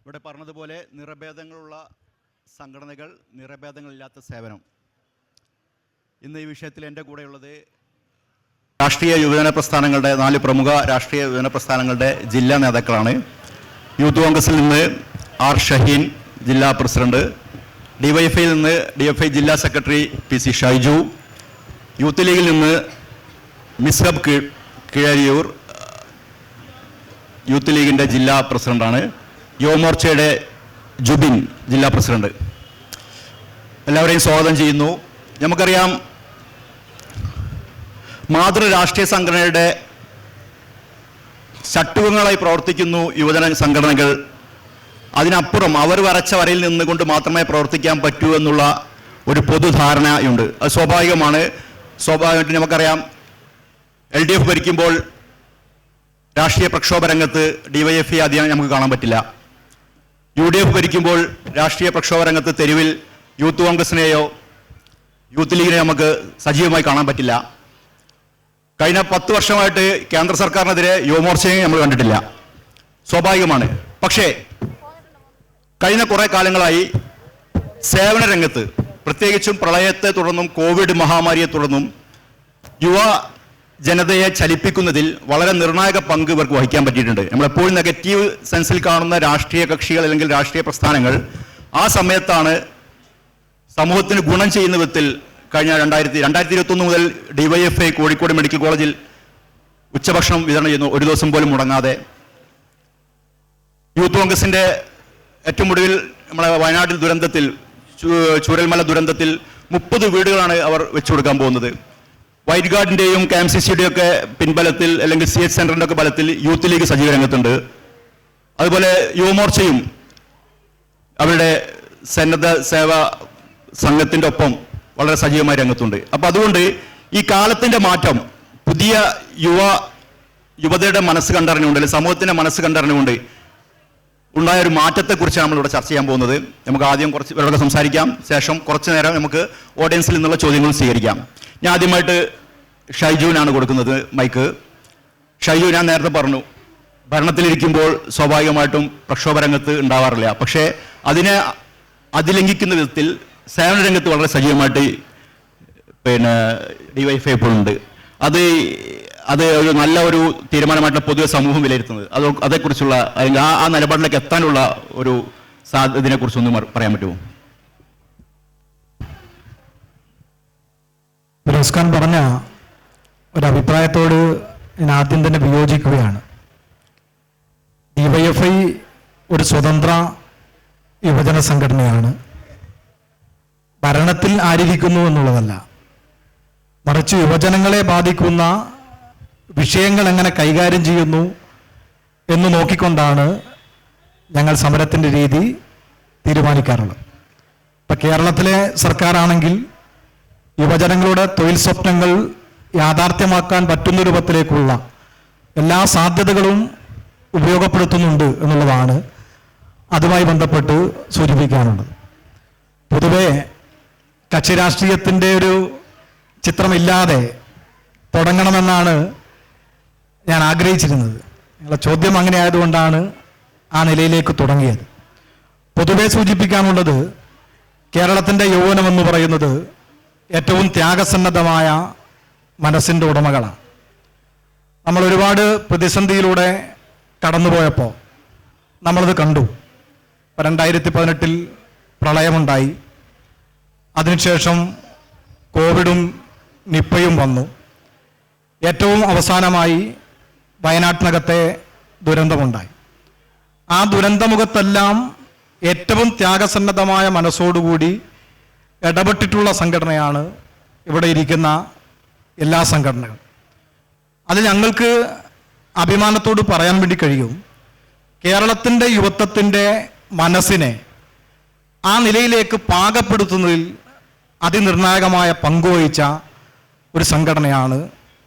ഇവിടെ പറഞ്ഞതുപോലെ നിറഭേദങ്ങളുള്ള സംഘടനകൾ, നിറഭേദങ്ങളില്ലാത്ത സേവനം. ഇന്ന് ഈ വിഷയത്തിൽ എൻ്റെ കൂടെയുള്ളത് രാഷ്ട്രീയ യുവജന പ്രസ്ഥാനങ്ങളുടെ 4 പ്രമുഖ രാഷ്ട്രീയ യുവജന പ്രസ്ഥാനങ്ങളുടെ ജില്ലാ നേതാക്കളാണ്. യൂത്ത് കോൺഗ്രസിൽ നിന്ന് ആർ ഷഹീൻ, ജില്ലാ പ്രസിഡന്റ്. ഡിവൈഎഫ്ഐയിൽ നിന്ന് ഡിവൈഎഫ്ഐ ജില്ലാ സെക്രട്ടറി PC ഷൈജു. യൂത്ത് ലീഗിൽ നിന്ന് മിസ്ഹബ് കീഴരിയൂർ, യൂത്ത് ലീഗിൻ്റെ ജില്ലാ പ്രസിഡന്റാണ്. യുവമോർച്ചയുടെ ജുബിൻ, ജില്ലാ പ്രസിഡന്റ്. എല്ലാവരെയും സ്വാഗതം ചെയ്യുന്നു. നമുക്കറിയാം, മാതൃ രാഷ്ട്രീയ സംഘടനയുടെ ചട്ടുകങ്ങളായി പ്രവർത്തിക്കുന്നു യുവജന സംഘടനകൾ. അതിനപ്പുറം അവർ വരച്ച വരയിൽ നിന്നുകൊണ്ട് മാത്രമേ പ്രവർത്തിക്കാൻ പറ്റൂ എന്നുള്ള ഒരു പൊതുധാരണയുണ്ട്. അത് സ്വാഭാവികമായിട്ട് നമുക്കറിയാം, LDF ഭരിക്കുമ്പോൾ രാഷ്ട്രീയ പ്രക്ഷോഭ രംഗത്ത് DYFI ആദ്യം നമുക്ക് കാണാൻ പറ്റില്ല. UDF ഭരിക്കുമ്പോൾ രാഷ്ട്രീയ പ്രക്ഷോഭ രംഗത്ത് തെരുവിൽ യൂത്ത് കോൺഗ്രസിനെയോ യൂത്ത് ലീഗിനെയോ നമുക്ക് സജീവമായി കാണാൻ പറ്റില്ല. കഴിഞ്ഞ 10 വർഷമായിട്ട് കേന്ദ്ര സർക്കാരിനെതിരെ യുവമോർച്ചയെ നമ്മൾ കണ്ടിട്ടില്ല. സ്വാഭാവികമാണ്. പക്ഷേ കഴിഞ്ഞ കുറേ കാലങ്ങളായി സേവന രംഗത്ത്, പ്രത്യേകിച്ചും പ്രളയത്തെ തുടർന്നും കോവിഡ് മഹാമാരിയെ തുടർന്നും യുവ ജനതയെ ചലിപ്പിക്കുന്നതിൽ വളരെ നിർണായക പങ്ക് ഇവർക്ക് വഹിക്കാൻ പറ്റിയിട്ടുണ്ട്. നമ്മളെപ്പോഴും നെഗറ്റീവ് സെൻസിൽ കാണുന്ന രാഷ്ട്രീയ കക്ഷികൾ അല്ലെങ്കിൽ രാഷ്ട്രീയ പ്രസ്ഥാനങ്ങൾ ആ സമയത്താണ് സമൂഹത്തിന് ഗുണം ചെയ്യുന്ന വിധത്തിൽ കഴിഞ്ഞ 2021 മുതൽ DYFI കോഴിക്കോട് മെഡിക്കൽ കോളേജിൽ ഉച്ചഭക്ഷണം വിതരണം ചെയ്യുന്നു, ഒരു ദിവസം പോലും മുടങ്ങാതെ. യൂത്ത് കോൺഗ്രസിൻ്റെ ഏറ്റവും ഒടുവിൽ നമ്മളെ വയനാട്ടിൽ ദുരന്തത്തിൽ, ചൂരൽമല ദുരന്തത്തിൽ 30 വീടുകളാണ് അവർ വെച്ചു കൊടുക്കാൻ പോകുന്നത്. വൈറ്റ് ഗാർഡിൻ്റെയും KMCCയുടെയും ഒക്കെ പിൻബലത്തിൽ, അല്ലെങ്കിൽ CH സെൻ്ററിൻ്റെ ഒക്കെ ബലത്തിൽ യൂത്ത് ലീഗ് സജീവ രംഗത്തുണ്ട്. അതുപോലെ യുവമോർച്ചയും അവരുടെ സന്നദ്ധ സേവാ സംഘത്തിൻ്റെ ഒപ്പം വളരെ സജീവമായ രംഗത്തുണ്ട്. അപ്പം അതുകൊണ്ട് ഈ കാലത്തിൻ്റെ മാറ്റം പുതിയ യുവതയുടെ മനസ്സ് കണ്ടറിഞ്ഞുകൊണ്ട്, അല്ലെങ്കിൽ സമൂഹത്തിൻ്റെ മനസ്സ് കണ്ടറിഞ്ഞുകൊണ്ട് ഉണ്ടായ ഒരു മാറ്റത്തെക്കുറിച്ചാണ് നമ്മളിവിടെ ചർച്ച ചെയ്യാൻ പോകുന്നത്. നമുക്ക് ആദ്യം കുറച്ച് പേരോട് സംസാരിക്കാം, ശേഷം കുറച്ച് നേരം നമുക്ക് ഓഡിയൻസിൽ നിന്നുള്ള ചോദ്യങ്ങൾ സ്വീകരിക്കാം. ഞാൻ ആദ്യമായിട്ട് ഷൈജുവിനാണ് കൊടുക്കുന്നത് മൈക്ക്. ഷൈജു, ഞാൻ നേരത്തെ പറഞ്ഞു, ഭരണത്തിലിരിക്കുമ്പോൾ സ്വാഭാവികമായിട്ടും പ്രക്ഷോഭ രംഗത്ത് ഉണ്ടാവാറില്ല. പക്ഷേ അതിനെ അതിലംഘിക്കുന്ന വിധത്തിൽ സേവന രംഗത്ത് വളരെ സജീവമായിട്ട് DYFI ഇപ്പോഴുണ്ട്. അത് ഒരു നല്ല ഒരു തീരുമാനമായിട്ട് പൊതുവെ സമൂഹം വിലയിരുത്തുന്നത്. അതേക്കുറിച്ചുള്ള, അല്ലെങ്കിൽ ആ നിലപാടിലേക്ക് എത്താനുള്ള ഒരു ഇതിനെക്കുറിച്ചൊന്നും പറയാൻ പറ്റുമോ? ഫിറോസ് ഖാൻ പറഞ്ഞ ഒരഭിപ്രായത്തോട് ഞാൻ ആദ്യം തന്നെ വിയോജിക്കുകയാണ്. DYFI ഒരു സ്വതന്ത്ര യുവജന സംഘടനയാണ്. ഭരണത്തിൽ ആയിരിക്കുന്നു എന്നുള്ളതല്ല, മറിച്ച് യുവജനങ്ങളെ ബാധിക്കുന്ന വിഷയങ്ങൾ എങ്ങനെ കൈകാര്യം ചെയ്യുന്നു എന്ന് നോക്കിക്കൊണ്ടാണ് ഞങ്ങൾ സമരത്തിൻ്റെ രീതി തീരുമാനിക്കാറുള്ളത്. ഇപ്പം കേരളത്തിലെ സർക്കാരാണെങ്കിൽ യുവജനങ്ങളുടെ തൊഴിൽ സ്വപ്നങ്ങൾ യാഥാർത്ഥ്യമാക്കാൻ പറ്റുന്ന രൂപത്തിലേക്കുള്ള എല്ലാ സാധ്യതകളും ഉപയോഗപ്പെടുത്തുന്നുണ്ട് എന്നുള്ളതാണ് അതുമായി ബന്ധപ്പെട്ട് സൂചിപ്പിക്കാനുള്ളത്. പൊതുവെ കക്ഷി രാഷ്ട്രീയത്തിൻ്റെ ഒരു ചിത്രമില്ലാതെ തുടങ്ങണമെന്നാണ് ഞാൻ ആഗ്രഹിച്ചിരുന്നത്. നിങ്ങളുടെ ചോദ്യം അങ്ങനെ ആയതുകൊണ്ടാണ് ആ നിലയിലേക്ക് തുടങ്ങിയത്. പൊതുവെ സൂചിപ്പിക്കാനുള്ളത്, കേരളത്തിൻ്റെ യൗവനമെന്ന് പറയുന്നത് ഏറ്റവും ത്യാഗസന്നദ്ധമായ മനസ്സിൻ്റെ ഉടമകളാണ്. നമ്മൾ ഒരുപാട് പ്രതിസന്ധിയിലൂടെ കടന്നുപോയപ്പോൾ നമ്മളത് കണ്ടു. 2018 പ്രളയമുണ്ടായി, അതിനുശേഷം കോവിഡും നിപ്പയും വന്നു. ഏറ്റവും അവസാനമായി വയനാട്ടിനകത്തെ ദുരന്തമുണ്ടായി. ആ ദുരന്തമുഖത്തെല്ലാം ഏറ്റവും ത്യാഗസന്നദ്ധമായ മനസ്സോടുകൂടി ഇടപെട്ടിട്ടുള്ള സംഘടനയാണ് ഇവിടെ ഇരിക്കുന്ന എല്ലാ സംഘടനകളും. അത് ഞങ്ങൾക്ക് അഭിമാനത്തോട് പറയാൻ വേണ്ടി കഴിയും. കേരളത്തിൻ്റെ യുവത്വത്തിൻ്റെ മനസ്സിനെ ആ നിലയിലേക്ക് പാകപ്പെടുത്തുന്നതിൽ അതിനിർണായകമായ പങ്കുവഹിച്ച ഒരു സംഘടനയാണ്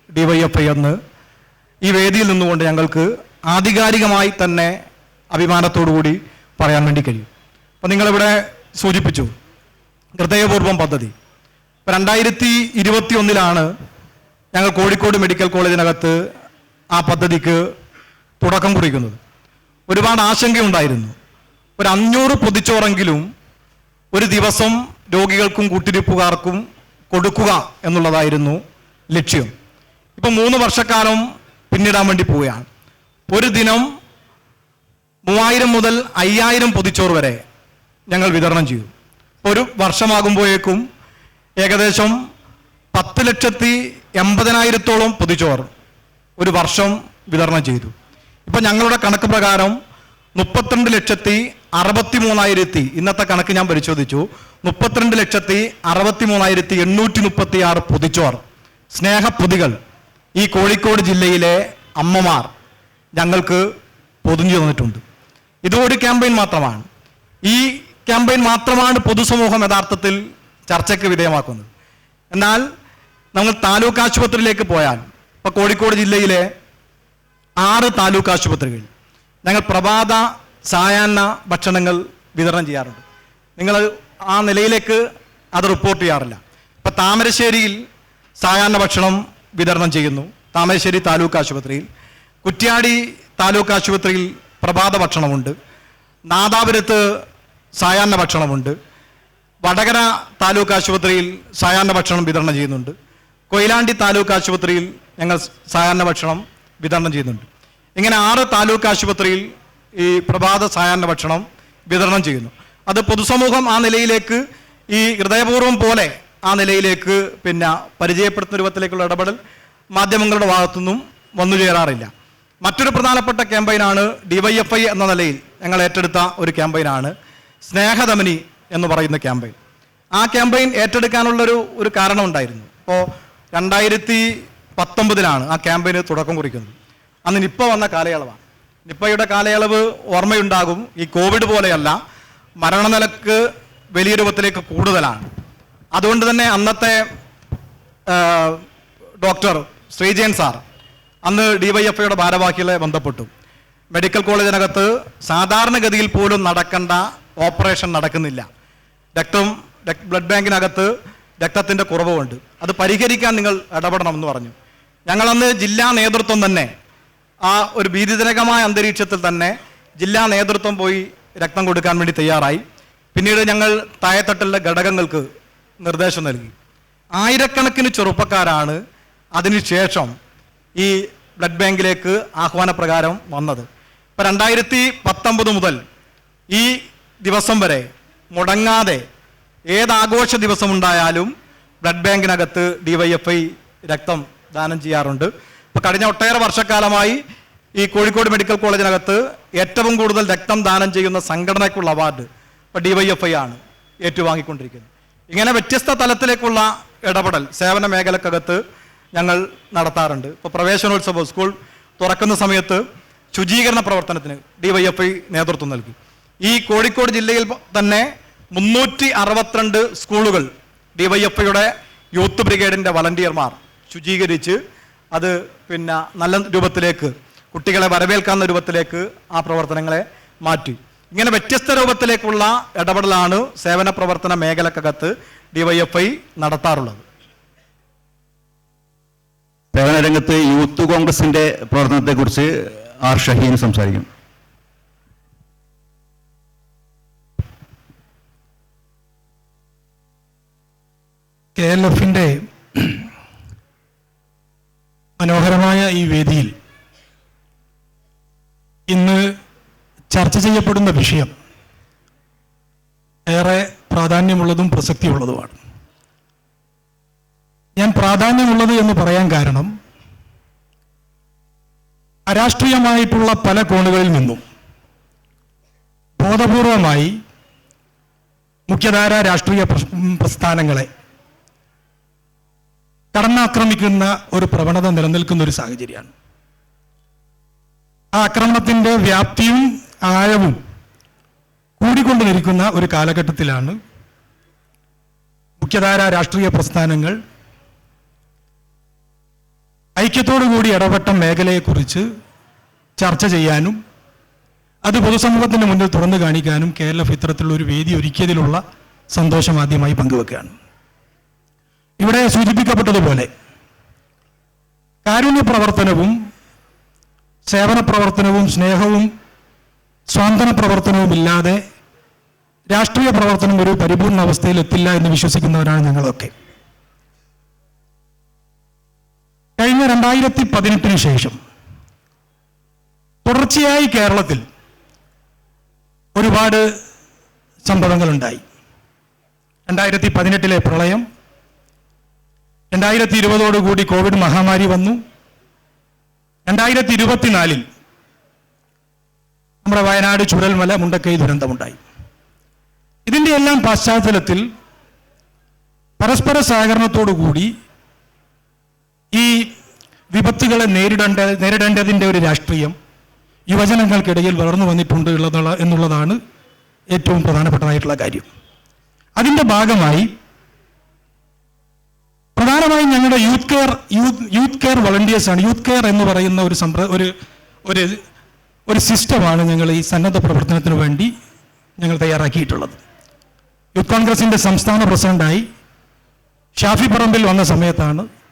DYFI എന്ന് ഈ വേദിയിൽ നിന്നുകൊണ്ട് ഞങ്ങൾക്ക് ആധികാരികമായി തന്നെ അഭിമാനത്തോടുകൂടി പറയാൻ വേണ്ടി കഴിയും. അപ്പോൾ നിങ്ങളിവിടെ സൂചിപ്പിച്ചു ഹൃദയപൂർവ്വം പദ്ധതി. 2021 ഞങ്ങൾ കോഴിക്കോട് മെഡിക്കൽ കോളേജിനകത്ത് ആ പദ്ധതിക്ക് തുടക്കം കുറിക്കുന്നത്. ഒരുപാട് ആശങ്കയുണ്ടായിരുന്നു. ഒരു 500 പൊതിച്ചോറെങ്കിലും ഒരു ദിവസം രോഗികൾക്കും കൂട്ടിരിപ്പുകാർക്കും കൊടുക്കുക എന്നുള്ളതായിരുന്നു ലക്ഷ്യം. ഇപ്പം 3 വർഷക്കാലം പിന്നിടാൻ വേണ്ടി പോവുകയാണ്. ഒരു ദിനം 3000 മുതൽ 5000 പൊതിച്ചോറ് വരെ ഞങ്ങൾ വിതരണം ചെയ്തു. ഒരു വർഷമാകുമ്പോഴേക്കും ഏകദേശം 10,80,000 പൊതിച്ചോറ് ഒരു വർഷം വിതരണം ചെയ്തു. ഇപ്പം ഞങ്ങളുടെ കണക്ക് പ്രകാരം 32,63,000 ഇന്നത്തെ കണക്ക് ഞാൻ പരിശോധിച്ചു. 32,63,836 പൊതിച്ചോർ സ്നേഹപ്പൊതികൾ ഈ കോഴിക്കോട് ജില്ലയിലെ അമ്മമാർ ഞങ്ങൾക്ക് പൊതിഞ്ഞു തന്നിട്ടുണ്ട്. ഇതൊരു ക്യാമ്പയിൻ മാത്രമാണ്. ഈ ക്യാമ്പയിൻ മാത്രമാണ് പൊതുസമൂഹം യഥാർത്ഥത്തിൽ ചർച്ചയ്ക്ക് വിധേയമാക്കുന്നത്. എന്നാൽ നമ്മൾ താലൂക്ക് ആശുപത്രിയിലേക്ക് പോയാൽ, ഇപ്പോൾ കോഴിക്കോട് ജില്ലയിലെ 6 താലൂക്ക് ആശുപത്രികൾ ഞങ്ങൾ പ്രഭാത സായാഹ്ന ഭക്ഷണങ്ങൾ വിതരണം ചെയ്യാറുണ്ട്. നിങ്ങൾ ആ നിലയിലേക്ക് അത് റിപ്പോർട്ട് ചെയ്യാറില്ല. ഇപ്പം താമരശ്ശേരിയിൽ സായാഹ്ന ഭക്ഷണം വിതരണം ചെയ്യുന്നു, താമരശ്ശേരി താലൂക്ക് ആശുപത്രിയിൽ. കുറ്റ്യാടി താലൂക്ക് ആശുപത്രിയിൽ പ്രഭാത ഭക്ഷണമുണ്ട്. നാദാപുരത്ത് സായാഹ്ന ഭക്ഷണമുണ്ട്. വടകര താലൂക്ക് ആശുപത്രിയിൽ സായാഹ്ന ഭക്ഷണം വിതരണം ചെയ്യുന്നുണ്ട്. കൊയിലാണ്ടി താലൂക്ക് ആശുപത്രിയിൽ ഞങ്ങൾ സായാഹ്ന ഭക്ഷണം വിതരണം ചെയ്യുന്നുണ്ട്. ഇങ്ങനെ 6 താലൂക്ക് ആശുപത്രിയിൽ ഈ പ്രഭാത സായാഹ്ന ഭക്ഷണം വിതരണം ചെയ്യുന്നു. അത് പൊതുസമൂഹം ആ നിലയിലേക്ക് ഈ ഹൃദയപൂർവ്വം പോലെ ആ നിലയിലേക്ക് പരിചയപ്പെടുത്തുന്ന രൂപത്തിലേക്കുള്ള ഇടപെടൽ മാധ്യമങ്ങളുടെ ഭാഗത്തുനിന്നും വന്നു ചേരാറില്ല. മറ്റൊരു പ്രധാനപ്പെട്ട ക്യാമ്പയിനാണ് DYFI എന്ന നിലയിൽ ഞങ്ങൾ ഏറ്റെടുത്ത ഒരു ക്യാമ്പയിനാണ് സ്നേഹധമനി എന്ന് പറയുന്ന ക്യാമ്പയിൻ. ആ ക്യാമ്പയിൻ ഏറ്റെടുക്കാനുള്ളൊരു കാരണം ഉണ്ടായിരുന്നു. ഇപ്പോൾ 2019 ആ ക്യാമ്പയിന് തുടക്കം കുറിക്കുന്നത്. അന്ന് നിപ്പ വന്ന കാലയളവാണ്. നിപ്പയുടെ കാലയളവ് ഓർമ്മയുണ്ടാകും. ഈ കോവിഡ് പോലെയല്ല, മരണനിരക്ക് വലിയ രൂപത്തിലേക്ക് കൂടുതലാണ്. അതുകൊണ്ട് തന്നെ അന്നത്തെ ഡോക്ടർ ശ്രീജയൻ സാർ അന്ന് DYFIയുടെ ഭാരവാഹികളെ ബന്ധപ്പെട്ടു. മെഡിക്കൽ കോളേജിനകത്ത് സാധാരണഗതിയിൽ പോലും നടക്കേണ്ട ഓപ്പറേഷൻ നടക്കുന്നില്ല. ബ്ലഡ് ബാങ്കിനകത്ത് രക്തത്തിൻ്റെ കുറവുണ്ട്, അത് പരിഹരിക്കാൻ നിങ്ങൾ ഇടപെടണമെന്ന് പറഞ്ഞു. ഞങ്ങളന്ന് ജില്ലാ നേതൃത്വം തന്നെ ആ ഒരു ഭീതിജനകമായ അന്തരീക്ഷത്തിൽ തന്നെ ജില്ലാ നേതൃത്വം പോയി രക്തം കൊടുക്കാൻ വേണ്ടി തയ്യാറായി. പിന്നീട് ഞങ്ങൾ താഴെത്തട്ടിലെ ഘടകങ്ങൾക്ക് നിർദ്ദേശം നൽകി. ആയിരക്കണക്കിന് ചെറുപ്പക്കാരാണ് അതിനുശേഷം ഈ ബ്ലഡ് ബാങ്കിലേക്ക് ആഹ്വാനപ്രകാരം വന്നത്. ഇപ്പം 2019 മുതൽ ഈ ദിവസം വരെ മുടങ്ങാതെ ഏതാഘോഷ ദിവസമുണ്ടായാലും ബ്ലഡ് ബാങ്കിനകത്ത് DYFI രക്തം ദാനം ചെയ്യാറുണ്ട്. ഇപ്പോൾ കഴിഞ്ഞ ഒട്ടേറെ വർഷക്കാലമായി ഈ കോഴിക്കോട് മെഡിക്കൽ കോളേജിനകത്ത് ഏറ്റവും കൂടുതൽ രക്തം ദാനം ചെയ്യുന്ന സംഘടനയ്ക്കുള്ള അവാർഡ് ഇപ്പോൾ DYFI ആണ് ഏറ്റുവാങ്ങിക്കൊണ്ടിരിക്കുന്നത്. ഇങ്ങനെ വ്യത്യസ്ത തലത്തിലേക്കുള്ള ഇടപെടൽ സേവന മേഖലക്കകത്ത് ഞങ്ങൾ നടത്താറുണ്ട്. ഇപ്പോൾ പ്രവേശനോത്സവം സ്കൂൾ തുറക്കുന്ന സമയത്ത് ശുചീകരണ പ്രവർത്തനത്തിന് DYFI നേതൃത്വം നൽകി. ഈ കോഴിക്കോട് ജില്ലയിൽ തന്നെ 362 സ്കൂളുകൾ DYFIയുടെ യൂത്ത് ബ്രിഗേഡിൻ്റെ വളണ്ടിയർമാർ ശുചീകരിച്ച് അത് നല്ല രൂപത്തിലേക്ക് കുട്ടികളെ വരവേൽക്കാവുന്ന രൂപത്തിലേക്ക് ആ പ്രവർത്തനങ്ങളെ മാറ്റി. ഇങ്ങനെ വ്യത്യസ്ത രൂപത്തിലേക്കുള്ള ഇടപെടലാണ് സേവന പ്രവർത്തന മേഖലക്കകത്ത് DYFI നടത്താറുള്ളത്. സേവന രംഗത്ത് യൂത്ത് കോൺഗ്രസിന്റെ പ്രവർത്തനത്തെക്കുറിച്ച് ആർ ഷഹീൻ സംസാരിക്കും. KLFന്റെ മനോഹരമായ ഈ വേദിയിൽ ഇന്ന് ചർച്ച ചെയ്യപ്പെടുന്ന വിഷയം ഏറെ പ്രാധാന്യമുള്ളതും പ്രസക്തിയുള്ളതുമാണ്. ഞാൻ പ്രാധാന്യമുള്ളത് എന്ന് പറയാൻ കാരണം അരാഷ്ട്രീയമായിട്ടുള്ള പല കോണുകളിൽ നിന്നും ബോധപൂർവമായി മുഖ്യധാര രാഷ്ട്രീയ പ്രസ്ഥാനങ്ങളെ കടന്നാക്രമിക്കുന്ന ഒരു പ്രവണത നിലനിൽക്കുന്ന ഒരു സാഹചര്യമാണ്. ആ ആക്രമണത്തിൻ്റെ വ്യാപ്തിയും ആഴവും കൂടിക്കൊണ്ടിരിക്കുന്ന ഒരു കാലഘട്ടത്തിലാണ് മുഖ്യധാര രാഷ്ട്രീയ പ്രസ്ഥാനങ്ങൾ ഐക്യത്തോടുകൂടി ഇടപെട്ട മേഖലയെക്കുറിച്ച് ചർച്ച ചെയ്യാനും അത് പൊതുസമൂഹത്തിന് മുന്നിൽ തുറന്നു കാണിക്കാനും KLF ഇത്തരത്തിലുള്ള ഒരു വേദി ഒരുക്കിയതിലുള്ള സന്തോഷം ആദ്യമായി പങ്കുവെക്കുകയാണ്. ഇവിടെ സൂചിപ്പിക്കപ്പെട്ടതുപോലെ കാരുണ്യ പ്രവർത്തനവും സേവന പ്രവർത്തനവും സ്നേഹവും സ്വാന്തന പ്രവർത്തനവുമില്ലാതെ രാഷ്ട്രീയ പ്രവർത്തനം ഒരു പരിപൂർണ അവസ്ഥയിൽ എത്തില്ല എന്ന് വിശ്വസിക്കുന്നവരാണ് ഞങ്ങളൊക്കെ. കഴിഞ്ഞ 2018 ശേഷം തുടർച്ചയായി കേരളത്തിൽ ഒരുപാട് സംഭവങ്ങളുണ്ടായി. 2018 പ്രളയം, 2020 കോവിഡ് മഹാമാരി വന്നു, 2024 നമ്മുടെ വയനാട് ചുരൽമല മുണ്ടക്കൈ ദുരന്തമുണ്ടായി. ഇതിൻ്റെ എല്ലാം പശ്ചാത്തലത്തിൽ പരസ്പര സഹകരണത്തോടുകൂടി ഈ വിപത്തുകളെ നേരിടേണ്ടതിൻ്റെ ഒരു രാഷ്ട്രീയം യുവജനങ്ങൾക്കിടയിൽ വളർന്നു വന്നിട്ടുണ്ട് എന്നുള്ളതാണ് ഏറ്റവും പ്രധാനപ്പെട്ടതായിട്ടുള്ള കാര്യം. അതിൻ്റെ ഭാഗമായി പ്രധാനമായും ഞങ്ങളുടെ യൂത്ത് കെയർ വളണ്ടിയേഴ്സാണ്. യൂത്ത് കെയർ എന്ന് പറയുന്ന ഒരു സിസ്റ്റമാണ് ഞങ്ങൾ ഈ സന്നദ്ധ പ്രവർത്തനത്തിന് വേണ്ടി ഞങ്ങൾ തയ്യാറാക്കിയിട്ടുള്ളത്. യൂത്ത് കോൺഗ്രസിൻ്റെ സംസ്ഥാന പ്രസിഡന്റായി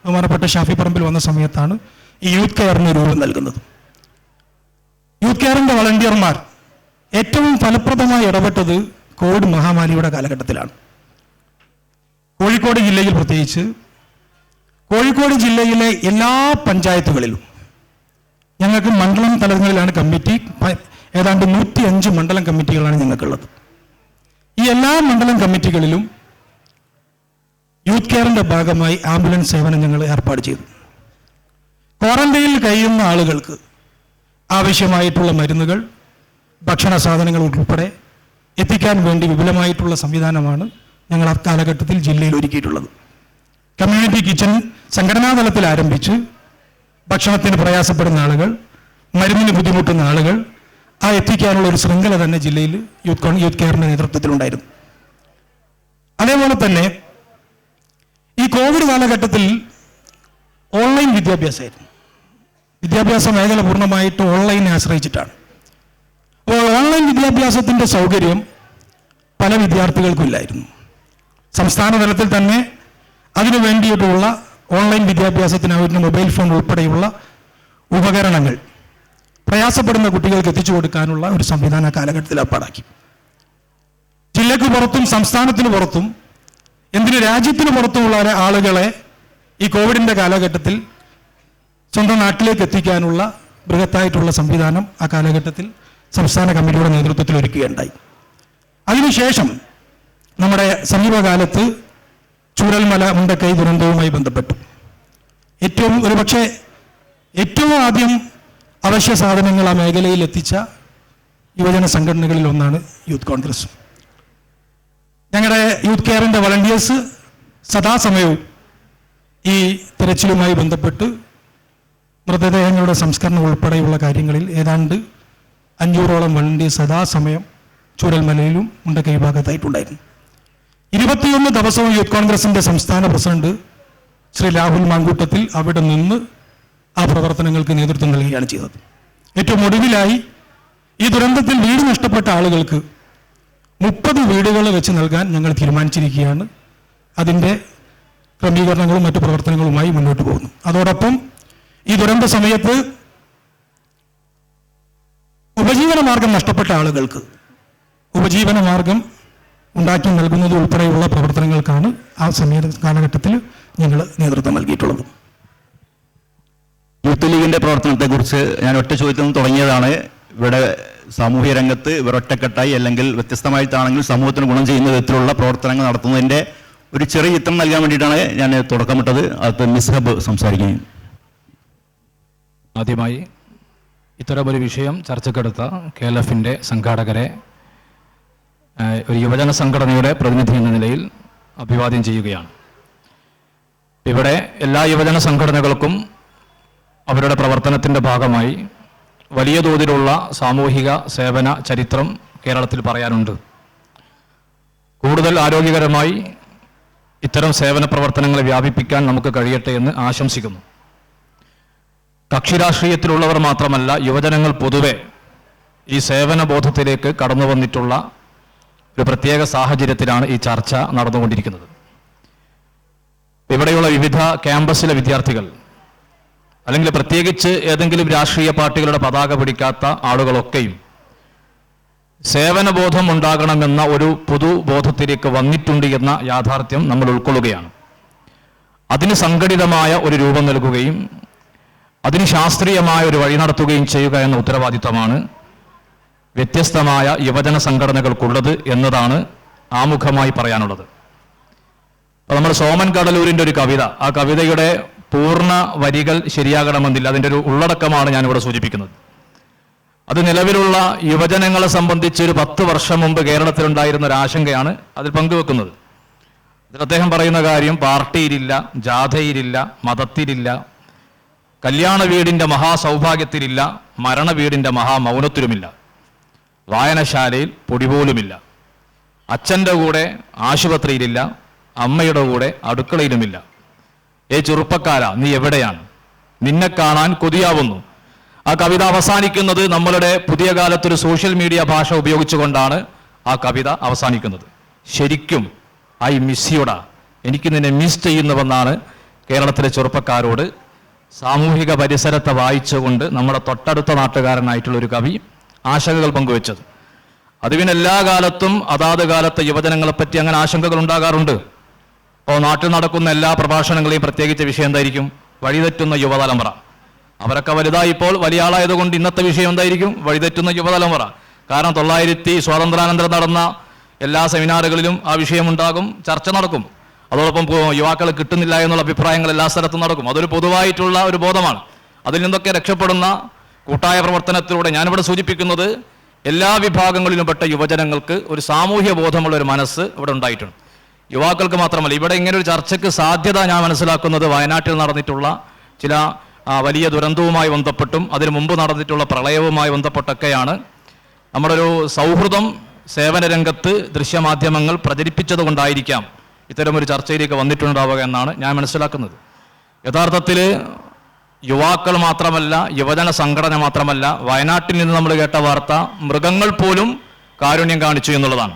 ബഹുമാനപ്പെട്ട ഷാഫി പറമ്പിൽ വന്ന സമയത്താണ് ഈ യൂത്ത് കെയറിന് രൂപം നൽകുന്നത്. യൂത്ത് കെയറിൻ്റെ വളണ്ടിയർമാർ ഏറ്റവും ഫലപ്രദമായി ഇടപെട്ടത് കോവിഡ് മഹാമാരിയുടെ കാലഘട്ടത്തിലാണ്. കോഴിക്കോട് ജില്ലയിൽ പ്രത്യേകിച്ച് കോഴിക്കോട് ജില്ലയിലെ എല്ലാ പഞ്ചായത്തുകളിലും ഞങ്ങൾക്ക് മണ്ഡലം തലങ്ങളിലാണ് കമ്മിറ്റി. ഏതാണ്ട് 105 മണ്ഡലം കമ്മിറ്റികളാണ് ഞങ്ങൾക്കുള്ളത്. ഈ എല്ലാ മണ്ഡലം കമ്മിറ്റികളിലും യൂത്ത് കെയറിൻ്റെ ഭാഗമായി ആംബുലൻസ് സേവനം ഞങ്ങൾ ഏർപ്പാട് ചെയ്തു. ക്വാറന്റൈനിൽ കഴിയുന്ന ആളുകൾക്ക് ആവശ്യമായിട്ടുള്ള മരുന്നുകൾ, ഭക്ഷണ സാധനങ്ങൾ ഉൾപ്പെടെ എത്തിക്കാൻ വേണ്ടി വിപുലമായിട്ടുള്ള സംവിധാനമാണ് ഞങ്ങൾ ആ കാലഘട്ടത്തിൽ ജില്ലയിൽ ഒരുക്കിയിട്ടുള്ളത്. കമ്മ്യൂണിറ്റി കിച്ചൺ സംഘടനാ തലത്തിൽ ആരംഭിച്ച് ഭക്ഷണത്തിന് പ്രയാസപ്പെടുന്ന ആളുകൾ, മരുന്നിന് ബുദ്ധിമുട്ടുന്ന ആളുകൾ എത്തിക്കാനുള്ള ഒരു ശൃംഖല തന്നെ ജില്ലയിൽ യൂത്ത് കെയറിൻ്റെ നേതൃത്വത്തിലുണ്ടായിരുന്നു. അതേപോലെ തന്നെ ഈ കോവിഡ് കാലഘട്ടത്തിൽ ഓൺലൈൻ വിദ്യാഭ്യാസമായിരുന്നു. വിദ്യാഭ്യാസ മേഖല പൂർണ്ണമായിട്ട് ഓൺലൈനെ ആശ്രയിച്ചിട്ടാണ്. അപ്പോൾ ഓൺലൈൻ വിദ്യാഭ്യാസത്തിൻ്റെ സൗകര്യം പല വിദ്യാർത്ഥികൾക്കും ഇല്ലായിരുന്നു. സംസ്ഥാന തലത്തിൽ തന്നെ അതിനു വേണ്ടിയിട്ടുള്ള ഓൺലൈൻ വിദ്യാഭ്യാസത്തിനായിട്ട് മൊബൈൽ ഫോൺ ഉൾപ്പെടെയുള്ള ഉപകരണങ്ങൾ പ്രയാസപ്പെടുന്ന കുട്ടികൾക്ക് എത്തിച്ചു കൊടുക്കാനുള്ള ഒരു സംവിധാന കാലഘട്ടത്തിൽ ഏർപ്പാടാക്കി. ജില്ലയ്ക്ക് പുറത്തും സംസ്ഥാനത്തിന് പുറത്തും രാജ്യത്തിന് പുറത്തുമുള്ള ആളുകളെ ഈ കോവിഡിൻ്റെ കാലഘട്ടത്തിൽ സ്വന്തം നാട്ടിലേക്ക് എത്തിക്കാനുള്ള ബൃഹത്തായിട്ടുള്ള സംവിധാനം ആ കാലഘട്ടത്തിൽ സംസ്ഥാന കമ്മിറ്റിയുടെ നേതൃത്വത്തിൽ ഒരുക്കുകയുണ്ടായി. അതിനുശേഷം നമ്മുടെ സമീപകാലത്ത് ചൂരൽമല മുണ്ടക്കൈ ദുരന്തവുമായി ബന്ധപ്പെട്ടു ഏറ്റവും ആദ്യം അവശ്യ സാധനങ്ങൾ ആ മേഖലയിൽ എത്തിച്ച യുവജന സംഘടനകളിൽ ഒന്നാണ് യൂത്ത് കോൺഗ്രസ്. ഞങ്ങളുടെ യൂത്ത് കെയറിൻ്റെ വളണ്ടിയേഴ്സ് സദാസമയവും ഈ തെരച്ചിലുമായി ബന്ധപ്പെട്ട് മൃതദേഹങ്ങളുടെ സംസ്കരണം ഉൾപ്പെടെയുള്ള കാര്യങ്ങളിൽ ഏതാണ്ട് 500ഓളം വളണ്ടിയേഴ്സ് സദാസമയം ചൂരൽമലയിലും മുണ്ടക്കൈ ഭാഗത്തായിട്ടുണ്ടായിരുന്നു. 21 ദിവസവും യൂത്ത് കോൺഗ്രസിൻ്റെ സംസ്ഥാന പ്രസിഡന്റ് ശ്രീ രാഹുൽ മാങ്കൂട്ടത്തിൽ അവിടെ നിന്ന് ആ പ്രവർത്തനങ്ങൾക്ക് നേതൃത്വം നൽകുകയാണ് ചെയ്തത്. ഏറ്റവും ഒടുവിലായി ഈ ദുരന്തത്തിൽ വീട് നഷ്ടപ്പെട്ട ആളുകൾക്ക് 30 വീടുകൾ വെച്ച് നൽകാൻ ഞങ്ങൾ തീരുമാനിച്ചിരിക്കുകയാണ്. അതിൻ്റെ ക്രമീകരണങ്ങളും മറ്റു പ്രവർത്തനങ്ങളുമായി മുന്നോട്ട് പോകുന്നു. അതോടൊപ്പം ഈ ദുരന്ത സമയത്ത് ഉപജീവനമാർഗം നഷ്ടപ്പെട്ട ആളുകൾക്ക് ഉപജീവനമാർഗം ഉണ്ടാക്കി നൽകുന്നത് ഉൾപ്പെടെയുള്ള പ്രവർത്തനങ്ങൾക്കാണ് ആ കാലഘട്ടത്തിൽ ഞങ്ങൾ നേതൃത്വം നൽകിയിട്ടുള്ളത്. യൂത്ത് ലീഗിൻ്റെ പ്രവർത്തനത്തെക്കുറിച്ച് ഞാൻ ഒറ്റ ചോദ്യത്തിൽ നിന്ന് തുടങ്ങിയതാണ്. ഇവിടെ സാമൂഹ്യ രംഗത്ത് ഇവർ ഒറ്റക്കെട്ടായി അല്ലെങ്കിൽ വ്യത്യസ്തമായിട്ടാണെങ്കിൽ സമൂഹത്തിന് ഗുണം ചെയ്യുന്ന വിധത്തിലുള്ള പ്രവർത്തനങ്ങൾ നടത്തുന്നതിൻ്റെ ഒരു ചെറിയ ചിത്രം നൽകാൻ വേണ്ടിയിട്ടാണ് ഞാൻ തുടക്കമിട്ടത്. അത് മിസ്ഹബ് സംസാരിക്കുകയും. ആദ്യമായി ഇത്തരമൊരു വിഷയം ചർച്ചക്കെടുത്ത KLF-ൻ്റെ സംഘാടകരെ ഒരു യുവജന സംഘടനയുടെ പ്രതിനിധി എന്ന നിലയിൽ അഭിവാദ്യം ചെയ്യുകയാണ്. ഇവിടെ എല്ലാ യുവജന സംഘടനകൾക്കും അവരുടെ പ്രവർത്തനത്തിൻ്റെ ഭാഗമായി വലിയ തോതിലുള്ള സാമൂഹിക സേവന ചരിത്രം കേരളത്തിൽ പറയാനുണ്ട്. കൂടുതൽ ആരോഗ്യകരമായി ഇത്തരം സേവന പ്രവർത്തനങ്ങളെ വ്യാപിപ്പിക്കാൻ നമുക്ക് കഴിയട്ടെ എന്ന് ആശംസിക്കുന്നു. കക്ഷി രാഷ്ട്രീയത്തിലുള്ളവർ മാത്രമല്ല, യുവജനങ്ങൾ പൊതുവെ ഈ സേവന ബോധത്തിലേക്ക് കടന്നു വന്നിട്ടുള്ള ഒരു പ്രത്യേക സാഹചര്യത്തിലാണ് ഈ ചർച്ച നടന്നുകൊണ്ടിരിക്കുന്നത്. ഇവിടെയുള്ള വിവിധ ക്യാമ്പസിലെ വിദ്യാർത്ഥികൾ അല്ലെങ്കിൽ പ്രത്യേകിച്ച് ഏതെങ്കിലും രാഷ്ട്രീയ പാർട്ടികളുടെ പതാക പിടിക്കാത്ത ആളുകളൊക്കെയും സേവനബോധം ഉണ്ടാകണമെന്ന ഒരു പൊതുബോധത്തിലേക്ക് വന്നിട്ടുണ്ട് എന്ന യാഥാർത്ഥ്യം നമ്മൾ ഉൾക്കൊള്ളുകയാണ്. അതിന് സംഘടിതമായ ഒരു രൂപം നൽകുകയും അതിന് ശാസ്ത്രീയമായ ഒരു വഴി നടത്തുകയും ചെയ്യുക എന്ന ഉത്തരവാദിത്തമാണ് വ്യത്യസ്തമായ യുവജന സംഘടനകൾക്കുള്ളത് എന്നതാണ് ആമുഖമായി പറയാനുള്ളത്. അപ്പോൾ നമ്മൾ സോമൻ കടലൂരിൻ്റെ ഒരു കവിത, ആ കവിതയുടെ പൂർണ്ണ വരികൾ ശരിയാകണമെന്നില്ല, അതിൻ്റെ ഒരു ഉള്ളടക്കമാണ് ഞാനിവിടെ സൂചിപ്പിക്കുന്നത്. അത് നിലവിലുള്ള യുവജനങ്ങളെ സംബന്ധിച്ച് ഒരു 10 വർഷം മുമ്പ് കേരളത്തിലുണ്ടായിരുന്ന ഒരു ആശങ്കയാണ് അതിൽ പങ്കുവെക്കുന്നത്. അതിൽ അദ്ദേഹം പറയുന്ന കാര്യം, പാർട്ടിയിലില്ല, ജാഥയിലില്ല, മതത്തിലില്ല, കല്യാണ വീടിൻ്റെ മഹാസൗഭാഗ്യത്തിലില്ല, മരണ വീടിൻ്റെ മഹാമൗനത്തിലുമില്ല, വായനശാലയിൽ പൊടിപോലുമില്ല, അച്ഛൻ്റെ കൂടെ ആശുപത്രിയിലില്ല, അമ്മയുടെ കൂടെ അടുക്കളയിലുമില്ല. ചെറുപ്പക്കാരാ, നീ എവിടെയാണ്? നിന്നെ കാണാൻ കൊതിയാവുന്നു. ആ കവിത അവസാനിക്കുന്നത് നമ്മളുടെ പുതിയ കാലത്തൊരു സോഷ്യൽ മീഡിയ ഭാഷ ഉപയോഗിച്ചുകൊണ്ടാണ് ആ കവിത അവസാനിക്കുന്നത്. ശരിക്കും ഐ മിസ് യുടാ, എനിക്ക് നിന്നെ മിസ് ചെയ്യുന്നുവെന്നാണ് കേരളത്തിലെ ചെറുപ്പക്കാരോട് സാമൂഹിക പരിസരത്തെ വായിച്ചുകൊണ്ട് നമ്മുടെ തൊട്ടടുത്ത നാട്ടുകാരനായിട്ടുള്ള ഒരു കവി ആശങ്കകൾ പങ്കുവെച്ചത്. അത് പിന്നെ എല്ലാ കാലത്തും അതാത് കാലത്തെ യുവജനങ്ങളെപ്പറ്റി അങ്ങനെ ആശങ്കകൾ ഉണ്ടാകാറുണ്ട്. അപ്പോൾ നാട്ടിൽ നടക്കുന്ന എല്ലാ പ്രഭാഷണങ്ങളെയും പ്രത്യേകിച്ച വിഷയം എന്തായിരിക്കും? വഴിതെറ്റുന്ന യുവതലമുറ. അവരൊക്കെ വലുതായി ഇപ്പോൾ വലിയ ആളായതുകൊണ്ട് ഇന്നത്തെ വിഷയം എന്തായിരിക്കും? വഴിതെറ്റുന്ന യുവതലമുറ. കാരണം സ്വാതന്ത്ര്യാനന്തരം നടന്ന എല്ലാ സെമിനാറുകളിലും ആ വിഷയമുണ്ടാകും, ചർച്ച നടക്കും. അതോടൊപ്പം യുവാക്കളെ കിട്ടുന്നില്ല എന്നുള്ള അഭിപ്രായങ്ങൾ എല്ലാ സ്ഥലത്തും നടക്കും. അതൊരു പൊതുവായിട്ടുള്ള ഒരു ബോധമാണ്. അതിൽ നിന്നൊക്കെ രക്ഷപ്പെടുന്ന കൂട്ടായ പ്രവർത്തനത്തിലൂടെ ഞാനിവിടെ സൂചിപ്പിക്കുന്നത് എല്ലാ വിഭാഗങ്ങളിലും പെട്ട യുവജനങ്ങൾക്ക് ഒരു സാമൂഹ്യ ബോധമുള്ള ഒരു മനസ്സ് ഇവിടെ ഉണ്ടായിട്ടുണ്ട്. യുവാക്കൾക്ക് മാത്രമല്ല, ഇവിടെ ഇങ്ങനെ ഒരു ചർച്ചയ്ക്ക് സാധ്യത ഞാൻ മനസ്സിലാക്കുന്നത് വയനാട്ടിൽ നടന്നിട്ടുള്ള ചില വലിയ ദുരന്തവുമായി ബന്ധപ്പെട്ടും അതിനു മുമ്പ് നടന്നിട്ടുള്ള പ്രളയവുമായി ബന്ധപ്പെട്ടൊക്കെയാണ്. നമ്മുടെ ഒരു സൗഹൃദം സേവന രംഗത്ത് ദൃശ്യമാധ്യമങ്ങൾ പ്രചരിപ്പിച്ചത് കൊണ്ടായിരിക്കാം ഇത്തരമൊരു ചർച്ചയിലേക്ക് വന്നിട്ടുണ്ടാവുക എന്നാണ് ഞാൻ മനസ്സിലാക്കുന്നത്. യഥാർത്ഥത്തിൽ യുവാക്കൾ മാത്രമല്ല, യുവജന സംഘടന മാത്രമല്ല, വയനാട്ടിൽ നിന്ന് നമ്മൾ കേട്ട വാർത്ത മൃഗങ്ങൾ പോലും കാരുണ്യം കാണിച്ചു എന്നുള്ളതാണ്.